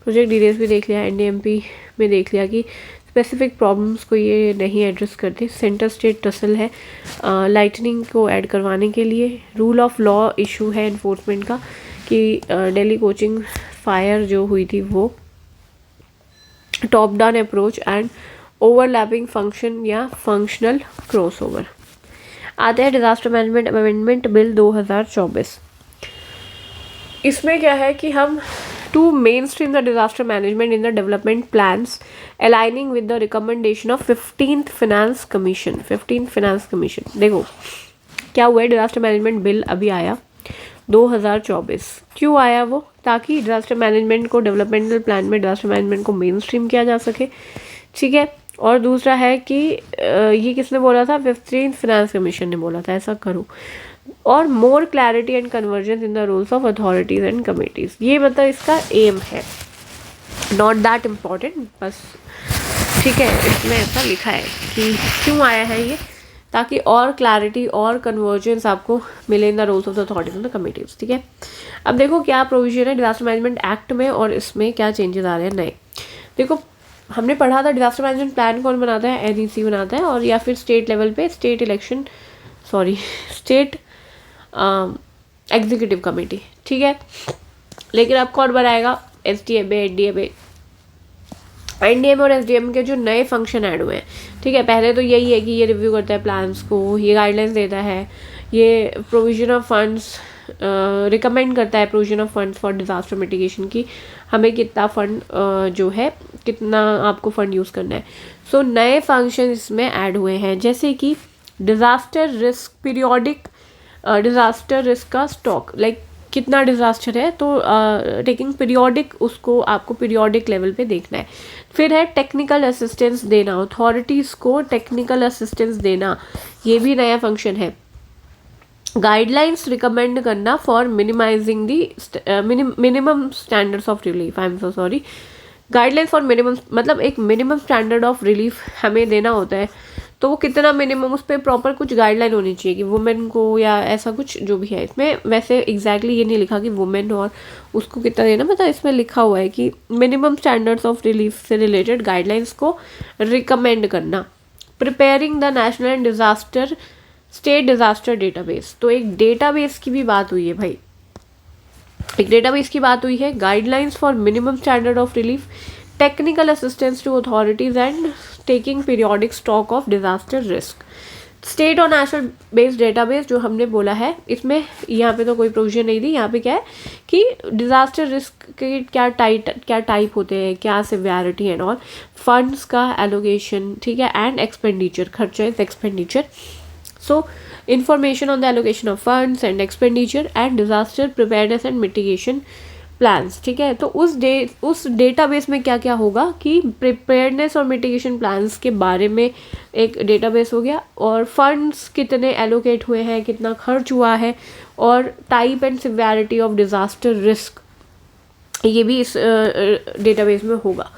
प्रोजेक्ट डिलेज भी देख लिया, NDMP में देख लिया कि स्पेसिफिक प्रॉब्लम्स को ये नहीं एड्रेस करते, सेंटर स्टेट टसल है लाइटनिंग को ऐड करवाने के लिए, रूल ऑफ लॉ इशू है इन्फोर्समेंट का कि दिल्ली कोचिंग फायर जो हुई थी वो top down approach and overlapping function या फंक्शनल क्रॉसओवर। आते हैं डिजास्टर मैनेजमेंट अमेंडमेंट बिल 2024। इसमें क्या है कि हम to mainstream the disaster management in the development plans aligning with the recommendation of 15th finance commission. 15th finance commission, देखो क्या हुआ है, डिजास्टर मैनेजमेंट बिल अभी आया 2024। क्यों आया वो? ताकि डिजास्टर मैनेजमेंट को, डेवलपमेंटल प्लान में डिजास्टर मैनेजमेंट को मेन स्ट्रीम किया जा सके, ठीक है। और दूसरा है कि ये किसने बोला था? 15th फाइनेंस कमीशन ने बोला था ऐसा करो। और more clarity and convergence in the rules of authorities and committees, ये मतलब इसका एम है, नॉट दैट इम्पॉर्टेंट, बस ठीक है। इसमें ऐसा लिखा है कि क्यों आया है ये, ताकि और क्लैरिटी और कन्वर्जेंस आपको मिले in the rules of the authorities and the committees, ठीक है। अब देखो क्या प्रोविजन है डिजास्टर मैनेजमेंट एक्ट में और इसमें क्या चेंजेस आ रहे हैं नए। देखो हमने पढ़ा था डिजास्टर मैनेजमेंट प्लान कौन बनाता है? NEC बनाता है, और या फिर स्टेट लेवल पे स्टेट एग्जीक्यूटिव कमेटी, ठीक है। लेकिन अब कौन बनाएगा? SDMA, NDMA और SDM के जो नए फंक्शन ऐड हुए हैं, ठीक है। पहले तो यही है कि ये रिव्यू करता है प्लान्स को, ये गाइडलाइंस देता है, ये प्रोविजन ऑफ फंड्स रिकमेंड करता है, provision of funds for disaster mitigation की, हमें कितना फंड जो है कितना आपको फंड यूज़ करना है। सो नए फंक्शन इसमें ऐड हुए हैं, जैसे कि disaster risk periodic, disaster risk का स्टॉक, लाइक कितना डिज़ास्टर है तो टेकिंग पीरियोडिक, उसको आपको पीरियोडिक लेवल पे देखना है। फिर है टेक्निकल असिस्टेंस देना, अथॉरिटीज़ को टेक्निकल असिस्टेंस देना, ये भी नया फंक्शन है। गाइडलाइंस रिकमेंड करना for minimising the minimum standards of relief, I am so sorry, guidelines for minimum, मतलब एक मिनिमम स्टैंडर्ड ऑफ रिलीफ हमें देना होता है, तो वो कितना मिनिमम, उस पर प्रॉपर कुछ गाइडलाइन होनी चाहिए कि वुमेन को या ऐसा कुछ जो भी है। इसमें वैसे एग्जैक्टली ये नहीं लिखा कि वुमेन और उसको कितना देना, मतलब इसमें लिखा हुआ है कि मिनिमम स्टैंडर्ड्स ऑफ रिलीफ से रिलेटेड गाइडलाइंस को रिकमेंड करना। Preparing the national and disaster state disaster database, तो एक डेटाबेस की भी बात हुई है भाई, एक डेटाबेस की बात हुई है। Guidelines for minimum standard of relief, technical assistance to authorities and taking periodic stock of disaster risk. State और नेशनल बेस्ड डेटाबेस जो हमने बोला है, इसमें यहाँ पे तो कोई प्रोविजन नहीं दी, यहाँ पे क्या है कि डिजास्टर रिस्क के क्या टाइप होते हैं, क्या सिवियरिटी एंड ऑल, फंड्स का एलोकेशन, ठीक है, एंड एक्सपेंडिचर, खर्चा is expenditure. So information on the allocation of funds and expenditure and disaster preparedness and mitigation plans, ठीक है। तो उस डेटाबेस में क्या क्या होगा कि प्रिपेयरनेस और मिटिगेशन प्लान्स के बारे में एक डेटाबेस हो गया, और फंड्स कितने एलोकेट हुए हैं, कितना खर्च हुआ है, और type and severity of disaster risk, ये भी इस डेटाबेस में होगा।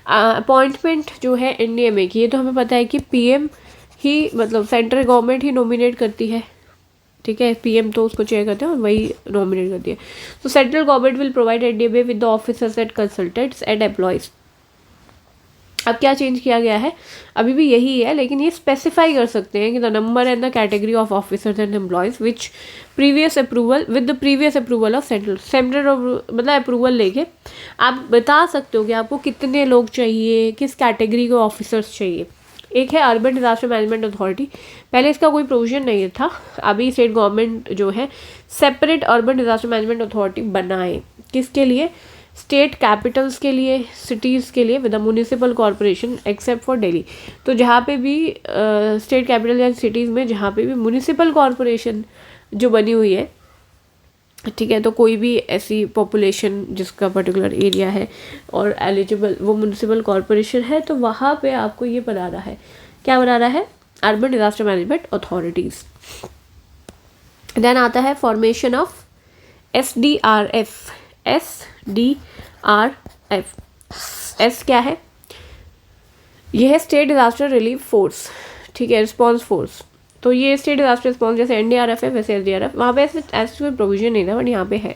अपॉइंटमेंट जो है NDMA की, ये तो हमें पता है कि PM ही, मतलब सेंट्रल गवर्नमेंट ही नॉमिनेट करती है, ठीक है। PM तो उसको चेयर करते हैं और वही नॉमिनेट करती है। तो central government will provide NDMA with the officers and consultants and employees. अब क्या चेंज किया गया है? अभी भी यही है, लेकिन ये स्पेसिफाई कर सकते हैं कि the number and the category of officers and employees which previous approval with the previous approval of central मतलब अप्रूवल लेके आप बता सकते हो कि आपको कितने लोग चाहिए, किस कैटेगरी के ऑफिसर्स चाहिए। एक है अर्बन डिजास्टर मैनेजमेंट अथॉरिटी, पहले इसका कोई प्रोविजन नहीं था, अभी स्टेट गवर्नमेंट जो है separate urban disaster management authority बनाए, किसके लिए? स्टेट कैपिटल्स के लिए, सिटीज़ के लिए with the municipal corporation except for Delhi. तो जहाँ पे भी स्टेट कैपिटल या सिटीज़ में जहाँ पे भी म्यूनिसिपल कॉरपोरेशन जो बनी हुई है, ठीक है, तो कोई भी ऐसी पॉपुलेशन जिसका पर्टिकुलर एरिया है और एलिजिबल वो म्यूनिसिपल कॉरपोरेशन है, तो वहाँ पे आपको ये बनाना है, क्या बनाना है, urban disaster management authorities. Then आता है formation of SDRF। SDRF, S क्या है, ये है स्टेट डिजास्टर रिलीफ फोर्स, ठीक है, रिस्पॉन्स फोर्स। तो ये स्टेट डिजास्टर रिस्पॉन्स जैसे NDRF है वैसे SDRF, वहाँ पे ऐसे कोई प्रोविजन नहीं था, बट यहाँ पे है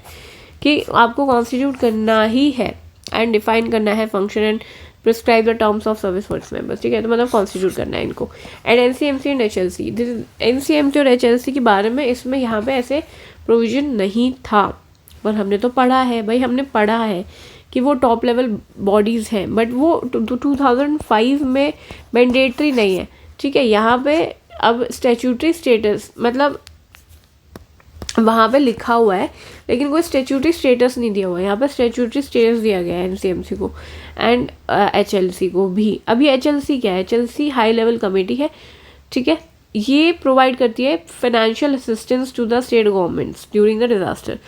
कि आपको कॉन्स्टिट्यूट करना ही है एंड डिफाइन करना है function and prescribe the terms of service for its members, ठीक है, तो मतलब कॉन्स्टिट्यूट करना है इनको। And NCMC and HLC, NCMC और HLC के बारे में इसमें यहाँ पे ऐसे प्रोविजन नहीं था, पर हमने तो पढ़ा है भाई, हमने पढ़ा है कि वो टॉप लेवल बॉडीज़ हैं, बट वो 2005 में मैंडेटरी नहीं है, ठीक है। यहाँ पे अब स्टैट्यूटरी स्टेटस मतलब वहाँ पे लिखा हुआ है, लेकिन कोई स्टैट्यूटरी स्टेटस नहीं दिया हुआ है। यहाँ पे स्टैट्यूटरी स्टेटस दिया गया है NCMC को एंड HLC को भी। अभी HLC क्या है, HLC हाई लेवल कमेटी है, ठीक है, ये प्रोवाइड करती है financial assistance to the state governments during the disaster.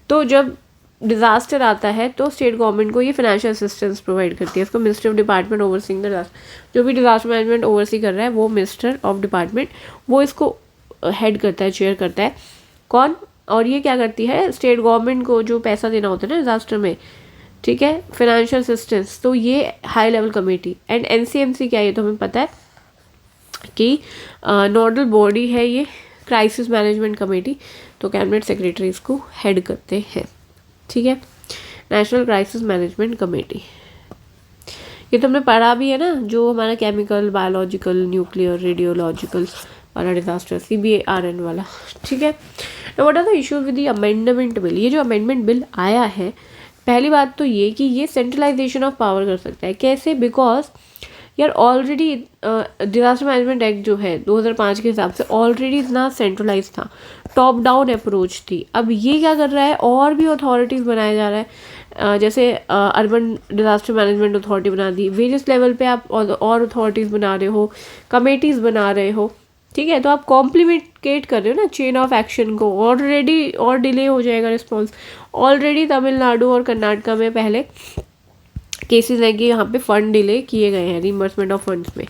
तो जब डिज़ास्टर आता है तो स्टेट गवर्नमेंट को ये फाइनेंशियल असिस्टेंस प्रोवाइड करती है। इसको minister of department overseeing the disaster, जो भी डिज़ास्टर मैनेजमेंट ओवरसी कर रहा है वो मिनिस्टर ऑफ डिपार्टमेंट, वो इसको हेड करता है, चेयर करता है। कौन, और ये क्या करती है, स्टेट गवर्नमेंट को जो पैसा देना होता है ना डिज़ास्टर में, ठीक है, फाइनेंशियल असिस्टेंस, तो ये high level committee. And NCMC क्या है, ये तो हमें पता है कि नोडल बॉडी है ये, क्राइसिस मैनेजमेंट कमेटी, तो कैबिनेट सेक्रेटरी इसको हेड करते हैं, ठीक है, नेशनल क्राइसिस मैनेजमेंट कमेटी। ये तो हमने पढ़ा भी है ना, जो हमारा केमिकल, बायोलॉजिकल, न्यूक्लियर, रेडियोलॉजिकल वाला डिजास्टर, CBRN वाला, ठीक है। तो what are the issues with the amendment bill. ये जो अमेंडमेंट बिल आया है, पहली बात तो ये कि ये सेंट्रलाइजेशन ऑफ पावर कर सकता है। कैसे, बिकॉज यार ऑलरेडी डिजास्टर मैनेजमेंट एक्ट जो है 2005 के हिसाब से ऑलरेडी इतना सेंट्रलाइज था, टॉप डाउन अप्रोच थी। अब ये क्या कर रहा है, और भी अथॉरिटीज़ बनाया जा रहा है, जैसे अर्बन डिजास्टर मैनेजमेंट अथॉरिटी बना दी, वेरियस लेवल पे आप और अथॉरिटीज़ बना रहे हो, कमेटीज़ बना रहे हो, ठीक है। तो आप कॉम्प्लीमेंट कर रहे हो ना चेन ऑफ एक्शन को, ऑलरेडी और डिले हो जाएगा रिस्पॉन्स। ऑलरेडी तमिलनाडु और कर्नाटका में पहले केसेस हैं कि यहाँ पे फंड डिले किए गए हैं, रिइंबर्समेंट ऑफ फंड्स में।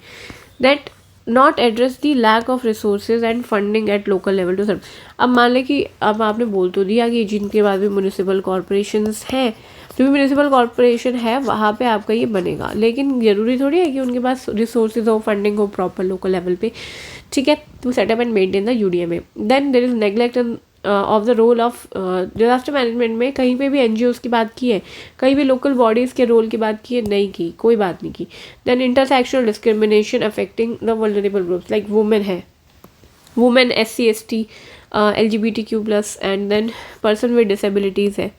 That not address the lack of resources and funding at local level to serve. अब मान लें कि अब आपने बोल तो दिया कि जिनके पास भी म्यूनिसिपल कॉरपोरेशंस हैं, जो भी म्यूनिसिपल कॉरपोरेशन है वहाँ पे आपका ये बनेगा, लेकिन ज़रूरी थोड़ी है कि उनके पास रिसोर्सेज हो, फंडिंग हो प्रॉपर लोकल लेवल पे, ठीक है, to set up and maintain the UDMA। Then there is neglect of the role of disaster management में। कहीं पे भी NGOs की बात की है, कहीं भी लोकल बॉडीज़ के रोल की बात की है, नहीं की, कोई बात नहीं की। Then intersectional discrimination affecting the vulnerable groups like women है, women, SC ST, LGBTQ+ and then person with disabilities है।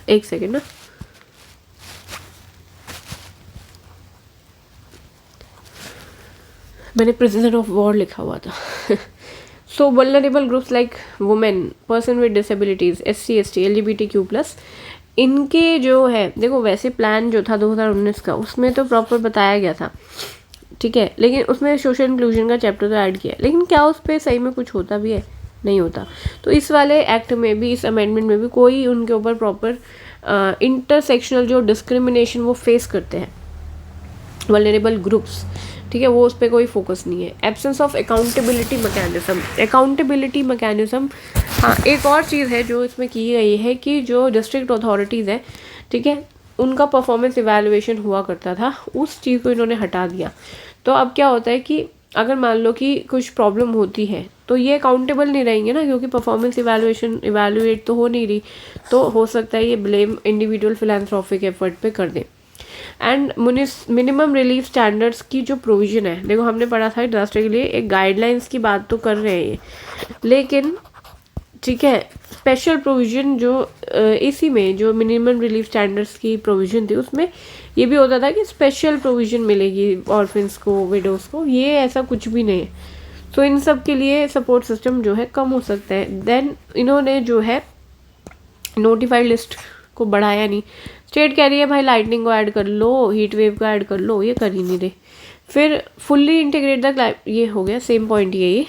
एक सेकेंड ना, मैंने प्रिजनर ऑफ वॉर लिखा हुआ था। So vulnerable groups like women, person with disabilities, SC ST, LGBTQ+, इनके जो है, देखो वैसे प्लान जो था 2019 का, उसमें तो प्रॉपर बताया गया था, ठीक है, लेकिन उसमें सोशल इंक्लूजन का चैप्टर तो ऐड किया, लेकिन क्या उस पर सही में कुछ होता भी है, नहीं होता। तो इस वाले एक्ट में भी, इस अमेंडमेंट में भी कोई उनके ऊपर प्रॉपर इंटरसेक्शनल जो डिस्क्रिमिनेशन वो फेस करते हैं वल्नरेबल ग्रुप्स, ठीक है, वो उस पर कोई फोकस नहीं है। Absence of accountability mechanism, accountability mechanism, हाँ एक और चीज़ है जो इसमें की गई है कि जो डिस्ट्रिक्ट अथॉरिटीज़ है, ठीक है, उनका परफॉर्मेंस इवैल्यूएशन हुआ करता था, उस चीज़ को इन्होंने हटा दिया। तो अब क्या होता है कि अगर मान लो कि कुछ प्रॉब्लम होती है तो ये अकाउंटेबल नहीं रहेंगे ना, क्योंकि परफॉर्मेंस इवैल्यूएट तो हो नहीं रही, तो हो सकता है ये ब्लेम इंडिविजुअल फिलैंथ्रोपिक एफर्ट पे कर दें। एंड मिनिमम रिलीफ स्टैंडर्ड्स की जो प्रोविज़न है, देखो हमने पढ़ा था डिजास्टर के लिए एक गाइडलाइंस की बात तो कर रहे हैं ये, लेकिन ठीक है, स्पेशल प्रोविज़न जो इसी में जो मिनिमम रिलीफ स्टैंडर्ड्स की प्रोविज़न थी, उसमें ये भी होता था कि स्पेशल प्रोविज़न मिलेगी ऑर्फन्स को, विडोज़ को, ये ऐसा कुछ भी नहीं है। तो इन सब के लिए सपोर्ट सिस्टम जो है कम हो सकता है। देन इन्होंने जो है नोटिफाइड लिस्ट को बढ़ाया नहीं। स्टेट कह रही है भाई लाइटनिंग को ऐड कर लो, हीट वेव को ऐड कर लो, ये कर ही नहीं रहे। फिर फुल्ली इंटीग्रेट द, ये हो गया सेम पॉइंट ये,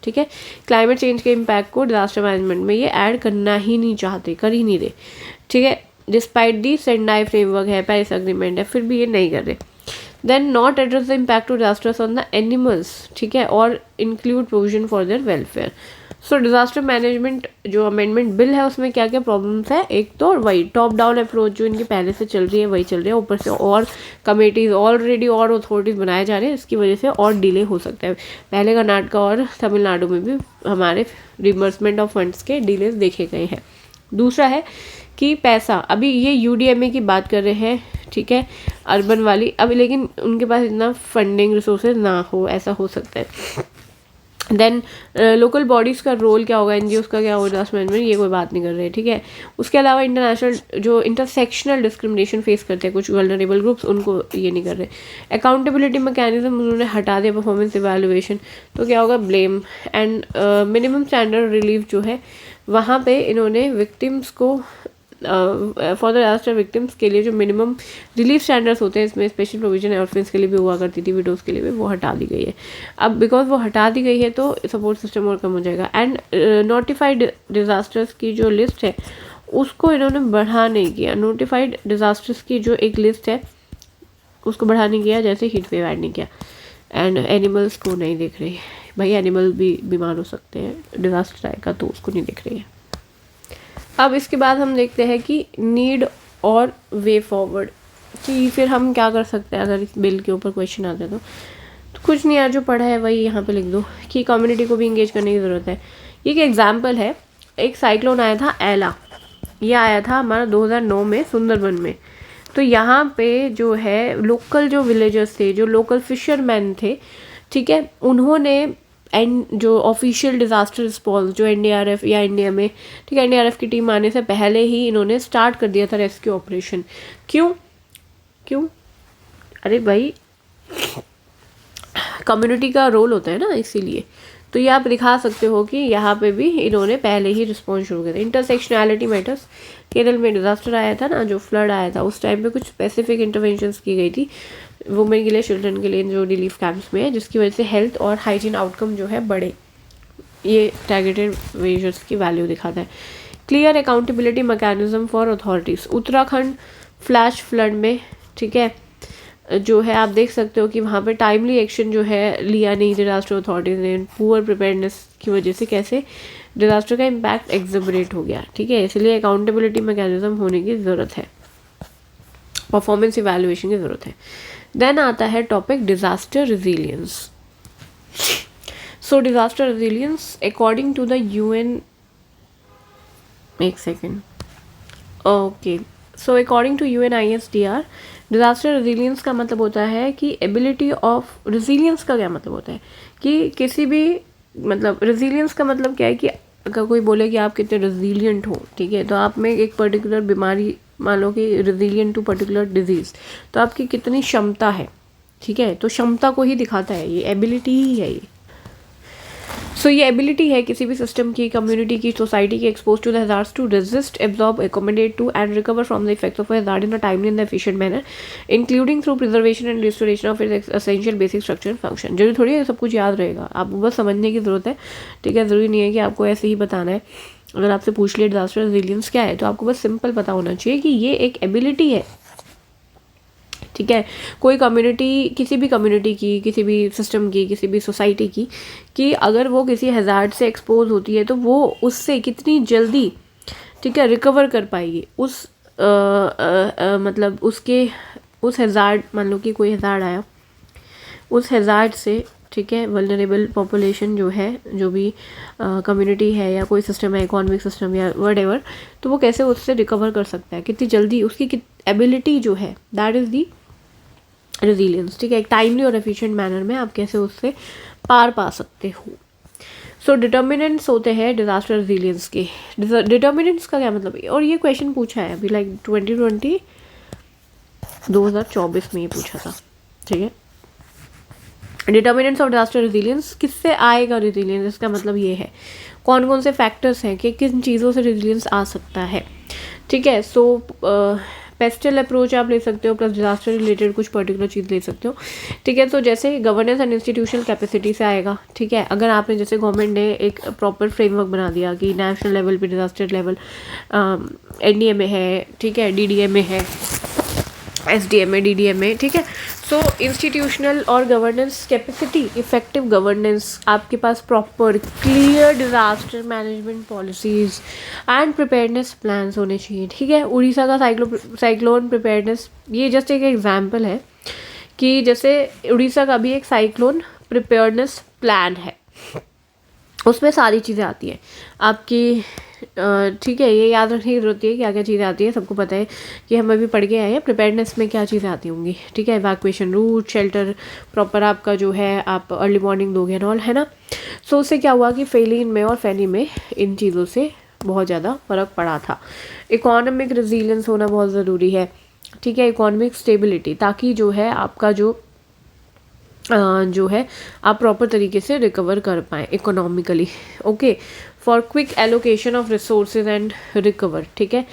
ठीक है। क्लाइमेट चेंज के इम्पैक्ट को डिजास्टर मैनेजमेंट में ये ऐड करना ही नहीं चाहते, कर ही नहीं रहे, ठीक है। डिस्पाइट दी सेंडाई फ्रेमवर्क है, पेरिस एग्रीमेंट है, फिर भी ये नहीं कर रहे। Then not address the impact of disasters on the animals, ठीक है, और include provision for their welfare. So disaster management जो अमेंडमेंट बिल है उसमें क्या क्या प्रॉब्लम्स है, एक तो वही टॉप डाउन अप्रोच जो इनकी पहले से चल रही है वही चल रही है, ऊपर से और कमेटीज ऑलरेडी और अथॉरिटीज़ बनाए जा रहे हैं, इसकी वजह से और डिले हो सकता है। पहले कर्नाटक और तमिलनाडु में भी हमारे रिमबर्समेंट ऑफ फंड्स के डिलेज देखे गए हैं। दूसरा है कि पैसा, अभी ये यूडीएमए की बात कर रहे हैं, ठीक है, अर्बन वाली, अभी लेकिन उनके पास इतना फंडिंग रिसोर्सेज ना हो, ऐसा हो सकता है। देन लोकल बॉडीज़ का रोल क्या होगा, एनजीओज का क्या होगा डिजास्टर मैनेजमेंट, ये कोई बात नहीं कर रहे, ठीक है। उसके अलावा इंटरनेशनल जो इंटरसेक्शनल डिस्क्रिमिनेशन फेस करते हैं कुछ वल्नरेबल ग्रुप्स, उनको ये नहीं कर रहे। अकाउंटेबिलिटी मैकेनिज्म उन्होंने हटा दिया, परफॉर्मेंस इवैल्यूएशन, तो क्या होगा blame. And minimum standard relief जो है वहाँ पे इन्होंने विक्टिम्स को फॉर द डिजास्टर विक्टिम्स के लिए जो मिनिमम रिलीफ स्टैंडर्ड्स होते हैं, इसमें स्पेशल प्रोविजन ऑर्फन्स के लिए भी हुआ करती थी, विडोज़ के लिए भी, वो हटा दी गई है। अब बिकॉज वो हटा दी गई है तो सपोर्ट सिस्टम और कम हो जाएगा। एंड नोटिफाइड डिजास्टर्स की जो लिस्ट है उसको इन्होंने बढ़ा नहीं किया। नोटिफाइड डिजास्टर्स की जो एक लिस्ट है उसको बढ़ा नहीं किया, जैसे हीट वेव ऐड नहीं किया। एंड एनिमल्स को नहीं देख रही भाई, एनिमल भी बीमार हो सकते हैं, डिजास्टर आएगा तो उसको नहीं देख रही है। अब इसके बाद हम देखते हैं कि नीड और वे फॉरवर्ड, कि फिर हम क्या कर सकते हैं अगर इस बिल के ऊपर क्वेश्चन आता है तो कुछ नहीं यार, जो पढ़ा है वही यहाँ पे लिख दो कि कम्युनिटी को भी इंगेज करने की ज़रूरत है। ये एक एग्जांपल है, एक साइक्लोन आया था एला, ये आया था हमारा 2009 में सुंदरबन में। तो यहाँ पे जो है लोकल जो विलेजर्स थे, जो लोकल फिशरमैन थे, ठीक है, उन्होंने एंड जो ऑफिशियल डिज़ास्टर रिस्पॉन्स जो एनडीआरएफ या इंडिया में, ठीक है, एनडीआरएफ की टीम आने से पहले ही इन्होंने स्टार्ट कर दिया था रेस्क्यू ऑपरेशन। क्यों क्यों? अरे भाई कम्युनिटी का रोल होता है ना, इसीलिए। तो ये आप दिखा सकते हो कि यहाँ पे भी इन्होंने पहले ही रिस्पॉन्स शुरू कर दिया। इंटरसेक्शनैलिटी मैटर्स, केरल में डिज़ास्टर आया था ना, जो फ्लड आया था, उस टाइम पे कुछ स्पेसिफिक इंटरवेंशंस की गई थी वुमेन के लिए, चिल्ड्रन के लिए, जो रिलीफ कैंप्स में है, जिसकी वजह से हेल्थ और हाइजीन आउटकम जो है बढ़े। ये टारगेटेड मेजर्स की वैल्यू दिखाता है। Clear accountability mechanism for authorities, Uttarakhand flash flood में, ठीक है, जो है आप देख सकते हो कि वहाँ पे टाइमली एक्शन जो है लिया नहीं डिजास्टर अथॉरिटीज़ ने, पुअर प्रिपेयर्डनेस की वजह से कैसे डिजास्टर का इम्पैक्ट एग्जबरेट हो गया, ठीक है। इसलिए अकाउंटेबिलिटी मैकेनिज्म होने की ज़रूरत है, परफॉर्मेंस इवैल्यूएशन की ज़रूरत है। देन आता है topic disaster resilience. So disaster resilience according to the UN, एक second, okay, so according to UNISDR disaster resilience का मतलब होता है कि एबिलिटी ऑफ, रिजिलियंस का क्या मतलब होता है कि किसी भी, मतलब रिजिलियंस का मतलब क्या है कि अगर कोई बोले कि आप कितने रेजिलियंट हो, ठीक है, तो आप में एक पर्टिकुलर बीमारी, मान लो कि रेजिलियंट टू पर्टिकुलर डिजीज़, तो आपकी कितनी क्षमता है, ठीक है, तो क्षमता को ही दिखाता है, ये एबिलिटी ही है ये। सो ये एबिलिटी है किसी भी सिस्टम की, कम्युनिटी की, सोसाइटी की expose to the hazards to resist, absorb, accommodate to and recover from the effects of hazard in a timely and efficient manner, including through preservation and restoration of its essential basic structure and function. जरूरी थोड़ी है सब कुछ याद रहेगा, आपको बस समझने की ज़रूरत है, ठीक है। ज़रूरी नहीं है कि आपको ऐसे ही बताना है। अगर आपसे पूछ लिया डिजास्टर रिजिलियंस क्या है, तो आपको बस सिंपल पता होना चाहिए कि ये एक एबिलिटी है, ठीक है। कोई कम्युनिटी, किसी भी कम्युनिटी की, किसी भी सिस्टम की, किसी भी सोसाइटी की, कि अगर वो किसी हैजार्ड से एक्सपोज होती है तो वो उससे कितनी जल्दी, ठीक है, रिकवर कर पाएगी। उस मतलब उसके, उस हैजार्ड, मान लो कि कोई हैजार्ड आया, उस हैजार्ड से, ठीक है, वल्नरेबल पॉपुलेशन जो है, जो भी कम्युनिटी है या कोई सिस्टम है, इकोनॉमिक सिस्टम या व्हाटएवर, तो वो कैसे उससे रिकवर कर सकता है, कितनी जल्दी, उसकी एबिलिटी जो है, दैट इज़ दी रेजिलियंस, ठीक है। एक टाइमली और एफिशिएंट मैनर में आप कैसे उससे पार पा सकते हो। सो डिटर्मिनेंट्स होते हैं डिजास्टर रेजिलियंस के। डिटर्मिनेंट्स का क्या मतलब है, और ये क्वेश्चन पूछा है अभी लाइक 2024 में ये पूछा था, ठीक है। डिटर्मिनेंट्स ऑफ डिजास्टर रेजिलियंस, किससे आएगा रेजिलियंस, इसका मतलब ये है कौन कौन से फैक्टर्स हैं कि किन चीज़ों से रेजिलियंस आ सकता है, ठीक है। सो पेस्टल अप्रोच आप ले सकते हो, प्लस डिजास्टर रिलेटेड कुछ पर्टिकुलर चीज़ ले सकते हो। ठीक है, तो जैसे गवर्नेंस एंड इंस्टीट्यूशनल कैपेसिटी से आएगा। ठीक है, अगर आपने जैसे गवर्नमेंट ने एक प्रॉपर फ्रेमवर्क बना दिया कि नेशनल लेवल पे डिजास्टर लेवल एनडीए में है, ठीक है, डीडीए में है, एसडीएम में, डीडीएम में, ठीक है। सो इंस्टीट्यूशनल और गवर्नेंस कैपेसिटी, इफेक्टिव गवर्नेंस, आपके पास proper clear disaster management policies and preparedness plans होने चाहिए। ठीक है, उड़ीसा का साइक्लोन प्रिपेयर्डनेस, ये जस्ट एक एग्जांपल है कि जैसे उड़ीसा का भी एक साइक्लोन प्रिपेयर्डनेस प्लान है, उसमें सारी चीज़ें आती हैं आपकी। ठीक है, ये याद रखने की जरूरत है क्या क्या चीज़ें आती है, सबको पता है कि हम अभी पढ़ के आए हैं प्रिपेयर्डनेस में क्या चीज़ें आती होंगी। ठीक है, इवैक्यूएशन रूट, शेल्टर प्रॉपर आपका जो है आप अर्ली मॉर्निंग दोगे एंड ऑल, है ना। सो उससे क्या हुआ कि फेलिन में और फैनी में इन चीज़ों से बहुत ज़्यादा फ़र्क पड़ा था। इकोनॉमिक रेजिलियंस होना बहुत ज़रूरी है। ठीक है, इकोनॉमिक स्टेबिलिटी, ताकि जो है आपका जो है आप प्रॉपर तरीके से रिकवर कर पाएँ economically. Okay, for quick allocation of resources and recover. ठीक है,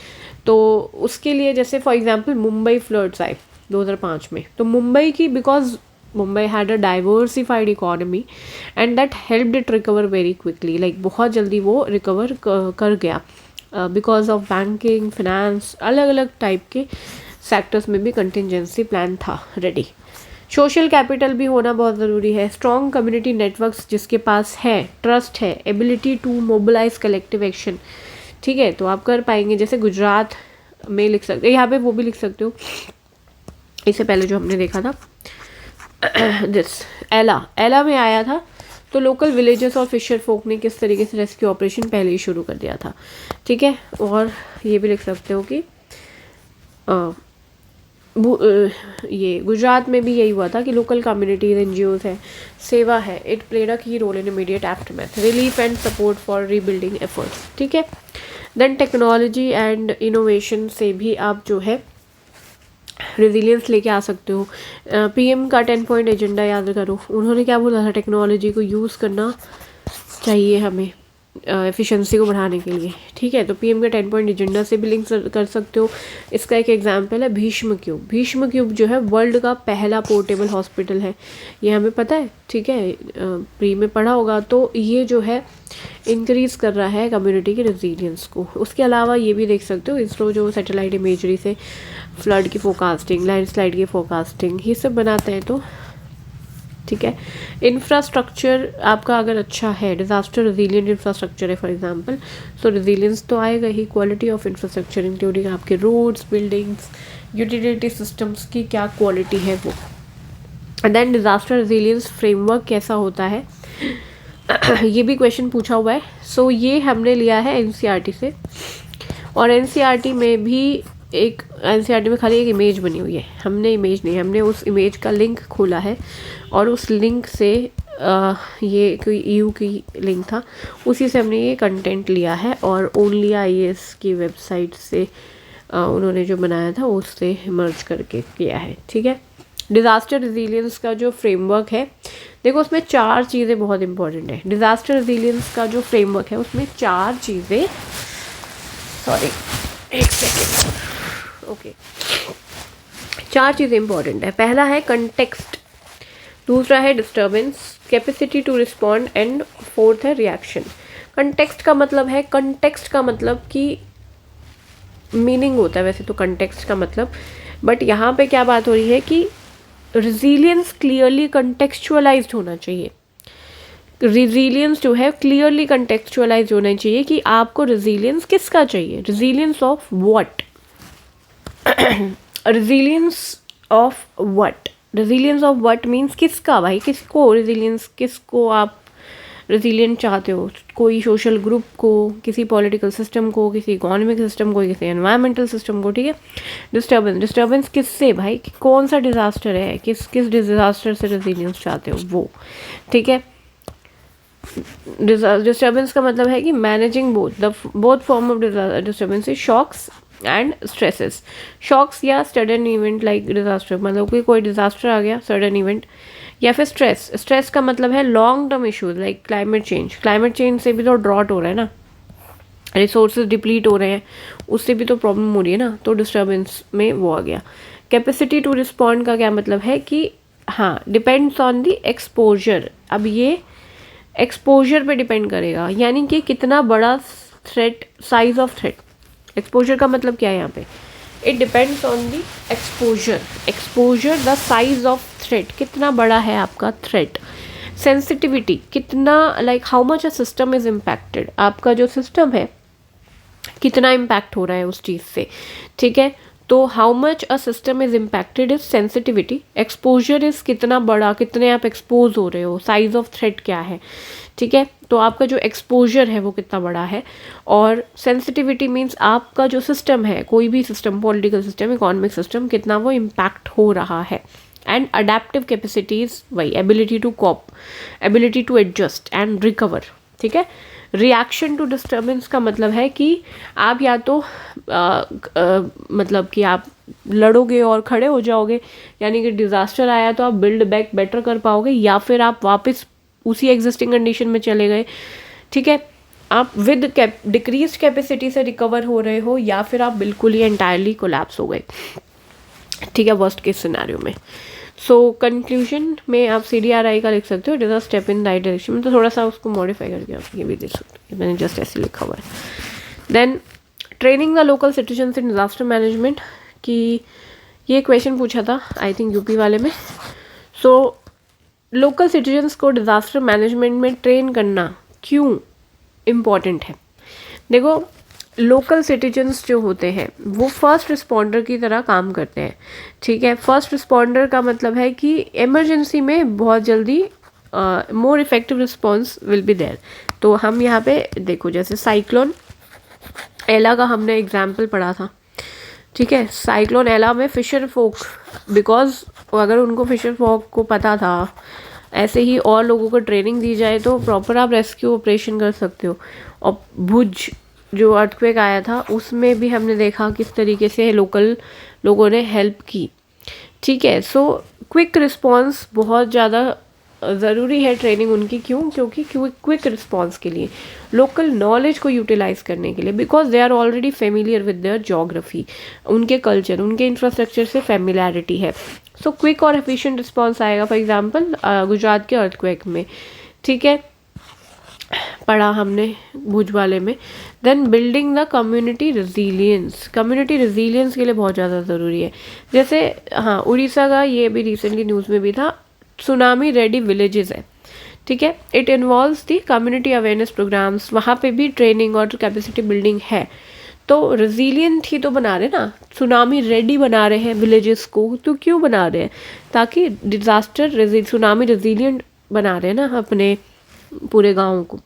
तो उसके लिए जैसे फॉर एग्जांपल मुंबई फ्लड्स आए 2005 में, तो मुंबई की, because Mumbai had a diversified economy and that helped it recover very quickly, like बहुत जल्दी वो रिकवर कर गया बिकॉज ऑफ बैंकिंग, फिनेंस, अलग अलग टाइप के सेक्टर्स में भी कंटिजेंसी प्लान था रेडी। सोशल कैपिटल भी होना बहुत ज़रूरी है। स्ट्रॉन्ग कम्युनिटी नेटवर्क्स जिसके पास है, ट्रस्ट है, ability to mobilise collective action. ठीक है, तो आप कर पाएंगे। जैसे गुजरात में लिख सकते, यहाँ पे वो भी लिख सकते हो, इससे पहले जो हमने देखा था दिस एला में आया था, तो लोकल विलेजेस और फिशर फोक ने किस तरीके से रेस्क्यू ऑपरेशन पहले ही शुरू कर दिया था। ठीक है, और ये भी लिख सकते हो कि ये गुजरात में भी यही हुआ था कि लोकल कम्युनिटीज, एनजीओज है, सेवा है, it played a key role in immediate aftermath, relief and support for rebuilding efforts. ठीक है, देन टेक्नोलॉजी एंड इनोवेशन से भी आप जो है रेजिलियंस लेके आ सकते हो। पीएम का 10 पॉइंट एजेंडा याद करो, उन्होंने क्या बोला था, टेक्नोलॉजी को यूज़ करना चाहिए हमें एफिशिएंसी को बढ़ाने के लिए। ठीक है, तो पीएम के 10 पॉइंट एजेंडा से भी लिंक कर सकते हो। इसका एक एग्जांपल है भीष्म क्यूब। भीष्म क्यूब जो है वर्ल्ड का पहला पोर्टेबल हॉस्पिटल है, ये हमें पता है। ठीक है, प्री में पढ़ा होगा। तो ये जो है इंक्रीज़ कर रहा है कम्युनिटी के रेजिलियंस को। उसके अलावा ये भी देख सकते हो, इसरो जो सैटेलाइट इमेजरी से फ्लड की फोरकास्टिंग, लैंडस्लाइड की फोरकास्टिंग, ये सब बनाते हैं। तो ठीक है, इंफ्रास्ट्रक्चर आपका अगर अच्छा है, डिजास्टर रेजिलिएंट इंफ्रास्ट्रक्चर है फॉर एग्जांपल, सो रेजिलियंस तो आएगा ही। क्वालिटी ऑफ इंफ्रास्ट्रक्चर इंक्लूडिंग आपके रोड्स, बिल्डिंग्स, यूटिलिटी सिस्टम्स की क्या क्वालिटी है वो। देन डिजास्टर रेजिलियंस फ्रेमवर्क कैसा होता है ये भी क्वेश्चन पूछा हुआ है। सो ये हमने लिया है एनसीईआरटी से, और एनसीईआरटी में भी एक, एनसीईआरटी में खाली एक इमेज बनी हुई है, हमने इमेज नहीं, हमने उस इमेज का लिंक खोला है और उस लिंक से ये कोई ईयू की लिंक था, उसी से हमने ये कंटेंट लिया है और ओनली आईएएस की वेबसाइट से उन्होंने जो बनाया था उससे मर्ज करके किया है। ठीक है, डिज़ास्टर रेजिलियंस का जो फ्रेमवर्क है, देखो उसमें 4 चीज़ें बहुत इंपॉर्टेंट है। डिज़ास्टर रेजिलियंस का जो फ्रेमवर्क है उसमें 4 चीज़ें, सॉरी एक सेकेंड, ओके, 4 चीज़ें इंपॉर्टेंट है। पहला है कंटेक्स्ट, दूसरा है disturbance, capacity to respond, and fourth है रिएक्शन। कंटेक्स्ट का मतलब है, कंटेक्स्ट का मतलब कि मीनिंग होता है वैसे तो कंटेक्स्ट का मतलब, बट यहाँ पे क्या बात हो रही है कि रेजिलियंस क्लियरली कंटेक्चुअलाइज्ड होना चाहिए। रेजिलियंस जो है क्लियरली कंटेक्चुअलाइज होना चाहिए कि आपको रेजिलियंस किसका चाहिए, resilience of what, resilience of what, resilience of what means किसका, भाई किसको रेजिलियंस, किसको आप रेजिलियंट चाहते हो, कोई सोशल ग्रुप को, किसी पॉलिटिकल सिस्टम को, किसी इकोनॉमिक सिस्टम को, किसी एनवायरमेंटल सिस्टम को। ठीक है, डिस्टर्बेंस, डिस्टर्बेंस किससे भाई, कौन सा डिजास्टर है, किस डिजास्टर से रेजिलियंस चाहते हो वो। ठीक है, डिस्टर्बेंस का मतलब है कि managing both form of disturbance, shocks and stresses. Shocks या सडन इवेंट लाइक डिजास्टर, मतलब कि कोई डिजास्टर आ गया, सडन इवेंट, या फिर स्ट्रेस। स्ट्रेस का मतलब है long term issues like climate change. Climate change से भी तो ड्रॉट हो रहा है ना, रिसोर्सेज डिप्लीट हो रहे हैं, उससे भी तो प्रॉब्लम हो रही है ना, तो डिस्टर्बेंस में वो आ गया। कैपेसिटी टू रिस्पॉन्ड का क्या मतलब है कि हाँ, डिपेंड्स ऑन द एक्सपोजर। अब ये एक्सपोजर पे डिपेंड करेगा, यानी कि कितना बड़ा threat, size of threat. Exposure का मतलब क्या है यहाँ पे, it depends on the exposure. Exposure the size of threat, कितना बड़ा है आपका थ्रेट। सेंसिटिविटी, कितना like how much a system is impacted, आपका जो सिस्टम है कितना इम्पैक्ट हो रहा है उस चीज़ से, ठीक है। तो how much a system is impacted is sensitivity, exposure is कितना बड़ा, कितने आप एक्सपोज हो रहे हो, साइज ऑफ थ्रेट क्या है, ठीक है। तो आपका जो एक्सपोजर है वो कितना बड़ा है, और सेंसिटिविटी मीन्स आपका जो सिस्टम है, कोई भी system, political system, economic system, कितना वो इम्पैक्ट हो रहा है। एंड अडेप्टिव कैपेसिटीज, वही ability to cope, ability to adjust and recover, ठीक है। रिएक्शन टू डिस्टर्बेंस का मतलब है कि आप या तो मतलब कि आप लड़ोगे और खड़े हो जाओगे, यानी कि डिज़ास्टर आया तो आप बिल्ड बैक बेटर कर पाओगे, या फिर आप वापस उसी एग्जिस्टिंग कंडीशन में चले गए, ठीक है। आप विद डिक्रीज कैपेसिटी से रिकवर हो रहे हो, या फिर आप बिल्कुल ही एंटायरली कोलैप्स हो गए, ठीक है, वर्स्ट केस सिनेरियो में। सो कंक्लूजन में आप CDRI का लिख सकते हो, it is a step in right direction में, तो थोड़ा सा उसको मॉडिफाई करके आप ये भी देख सकते हो, मैंने जस्ट ऐसे लिखा हुआ है। Then training the local citizens in disaster management की, ये क्वेश्चन पूछा था आई थिंक यूपी वाले में। सो लोकल सिटीजन्स को डिजास्टर मैनेजमेंट में ट्रेन करना क्यों इम्पॉर्टेंट है। देखो, लोकल सिटीजन्स जो होते हैं वो फर्स्ट रिस्पॉन्डर की तरह काम करते हैं, ठीक है। फर्स्ट रिस्पॉन्डर का मतलब है कि इमरजेंसी में बहुत जल्दी more effective response will be there. तो हम यहाँ पे देखो, जैसे साइक्लोन एला का हमने एग्जाम्पल पढ़ा था, ठीक है। साइक्लोन एला में फिशर फोक, बिकॉज अगर उनको फिशर फोक को पता था, ऐसे ही और लोगों को ट्रेनिंग दी जाए तो प्रॉपर आप रेस्क्यू ऑपरेशन कर सकते हो। और भुज जो अर्थक्वेक आया था उसमें भी हमने देखा किस तरीके से लोकल लोगों ने हेल्प की, ठीक है। सो क्विक रिस्पॉन्स बहुत ज़्यादा ज़रूरी है ट्रेनिंग उनकी, क्यों, क्योंकि क्विक रिस्पॉन्स के लिए, लोकल नॉलेज को यूटिलाइज करने के लिए, because they are already familiar with their geography, उनके कल्चर, उनके इंफ्रास्ट्रक्चर से फेमिलैरिटी है। सो क्विक और एफिशिएंट रिस्पॉन्स आएगा। फॉर एग्जांपल गुजरात के अर्थक्वेक में, ठीक है, पढ़ा हमने भुज वाले में। Then building the community resilience, community resilience के लिए बहुत ज़्यादा ज़रूरी है। जैसे हाँ, उड़ीसा का ये भी रिसेंटली न्यूज़ में भी था, सुनामी रेडी विलेजेस है, ठीक है। It involves the community awareness programmes, वहाँ पे भी ट्रेनिंग और कैपेसिटी बिल्डिंग है। तो रिजीलियंट ही तो बना रहे ना, सुनामी रेडी बना रहे हैं विलेजेस को, तो क्यों बना रहे हैं, ताकि डिजास्टर सुनामी रिजीलियंट बना रहे हैं ना अपने पूरे गाँव को।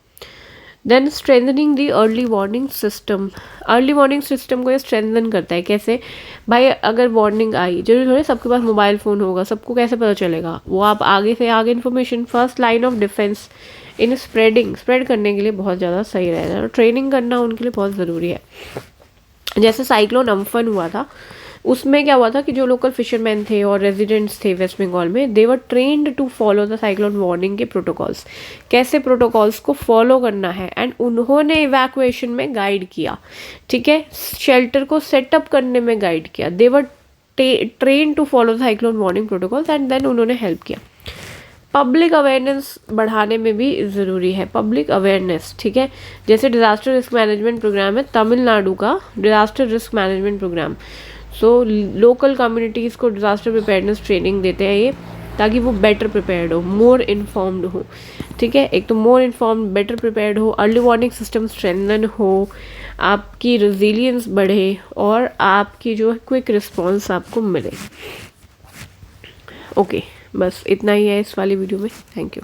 Then strengthening the early warning system, early warning system को ये स्ट्रेंथन करता है। कैसे भाई, अगर वार्निंग आई, जरूरी थोड़ी सबके पास मोबाइल फ़ोन होगा, सबको कैसे पता चलेगा, वो आप आगे से आगे information, first line of defence in spread करने के लिए बहुत ज़्यादा सही रहेगा। ट्रेनिंग करना उनके लिए बहुत ज़रूरी है। जैसे साइक्लोन अम्फन हुआ था, उसमें क्या हुआ था कि जो लोकल फिशरमैन थे और रेजिडेंट्स थे वेस्ट बंगाल में, they were trained to follow the cyclone warning के प्रोटोकॉल्स, कैसे प्रोटोकॉल्स को फॉलो करना है, एंड उन्होंने इवैक्यूएशन में गाइड किया, ठीक है, शेल्टर को सेटअप करने में गाइड किया। They were train to follow the cyclone warning protocols and then उन्होंने हेल्प किया। पब्लिक अवेयरनेस बढ़ाने में भी ज़रूरी है, पब्लिक अवेयरनेस, ठीक है। जैसे डिज़ास्टर रिस्क मैनेजमेंट प्रोग्राम है तमिलनाडु का, disaster risk management programme. So local communities को डिज़ास्टर प्रिपेयर्डनेस ट्रेनिंग देते हैं ये, ताकि वो बेटर प्रिपेयर्ड हो, मोर इन्फॉर्म्ड हो, ठीक है। एक तो मोर इन्फॉर्म्ड, बेटर प्रिपेयर्ड हो, अर्ली वार्निंग सिस्टम स्ट्रेंथन हो, आपकी रेजिलियंस बढ़े, और आपकी जो क्विक रिस्पॉन्स आपको मिले। ओके, बस इतना ही है इस वाली वीडियो में। Thank you.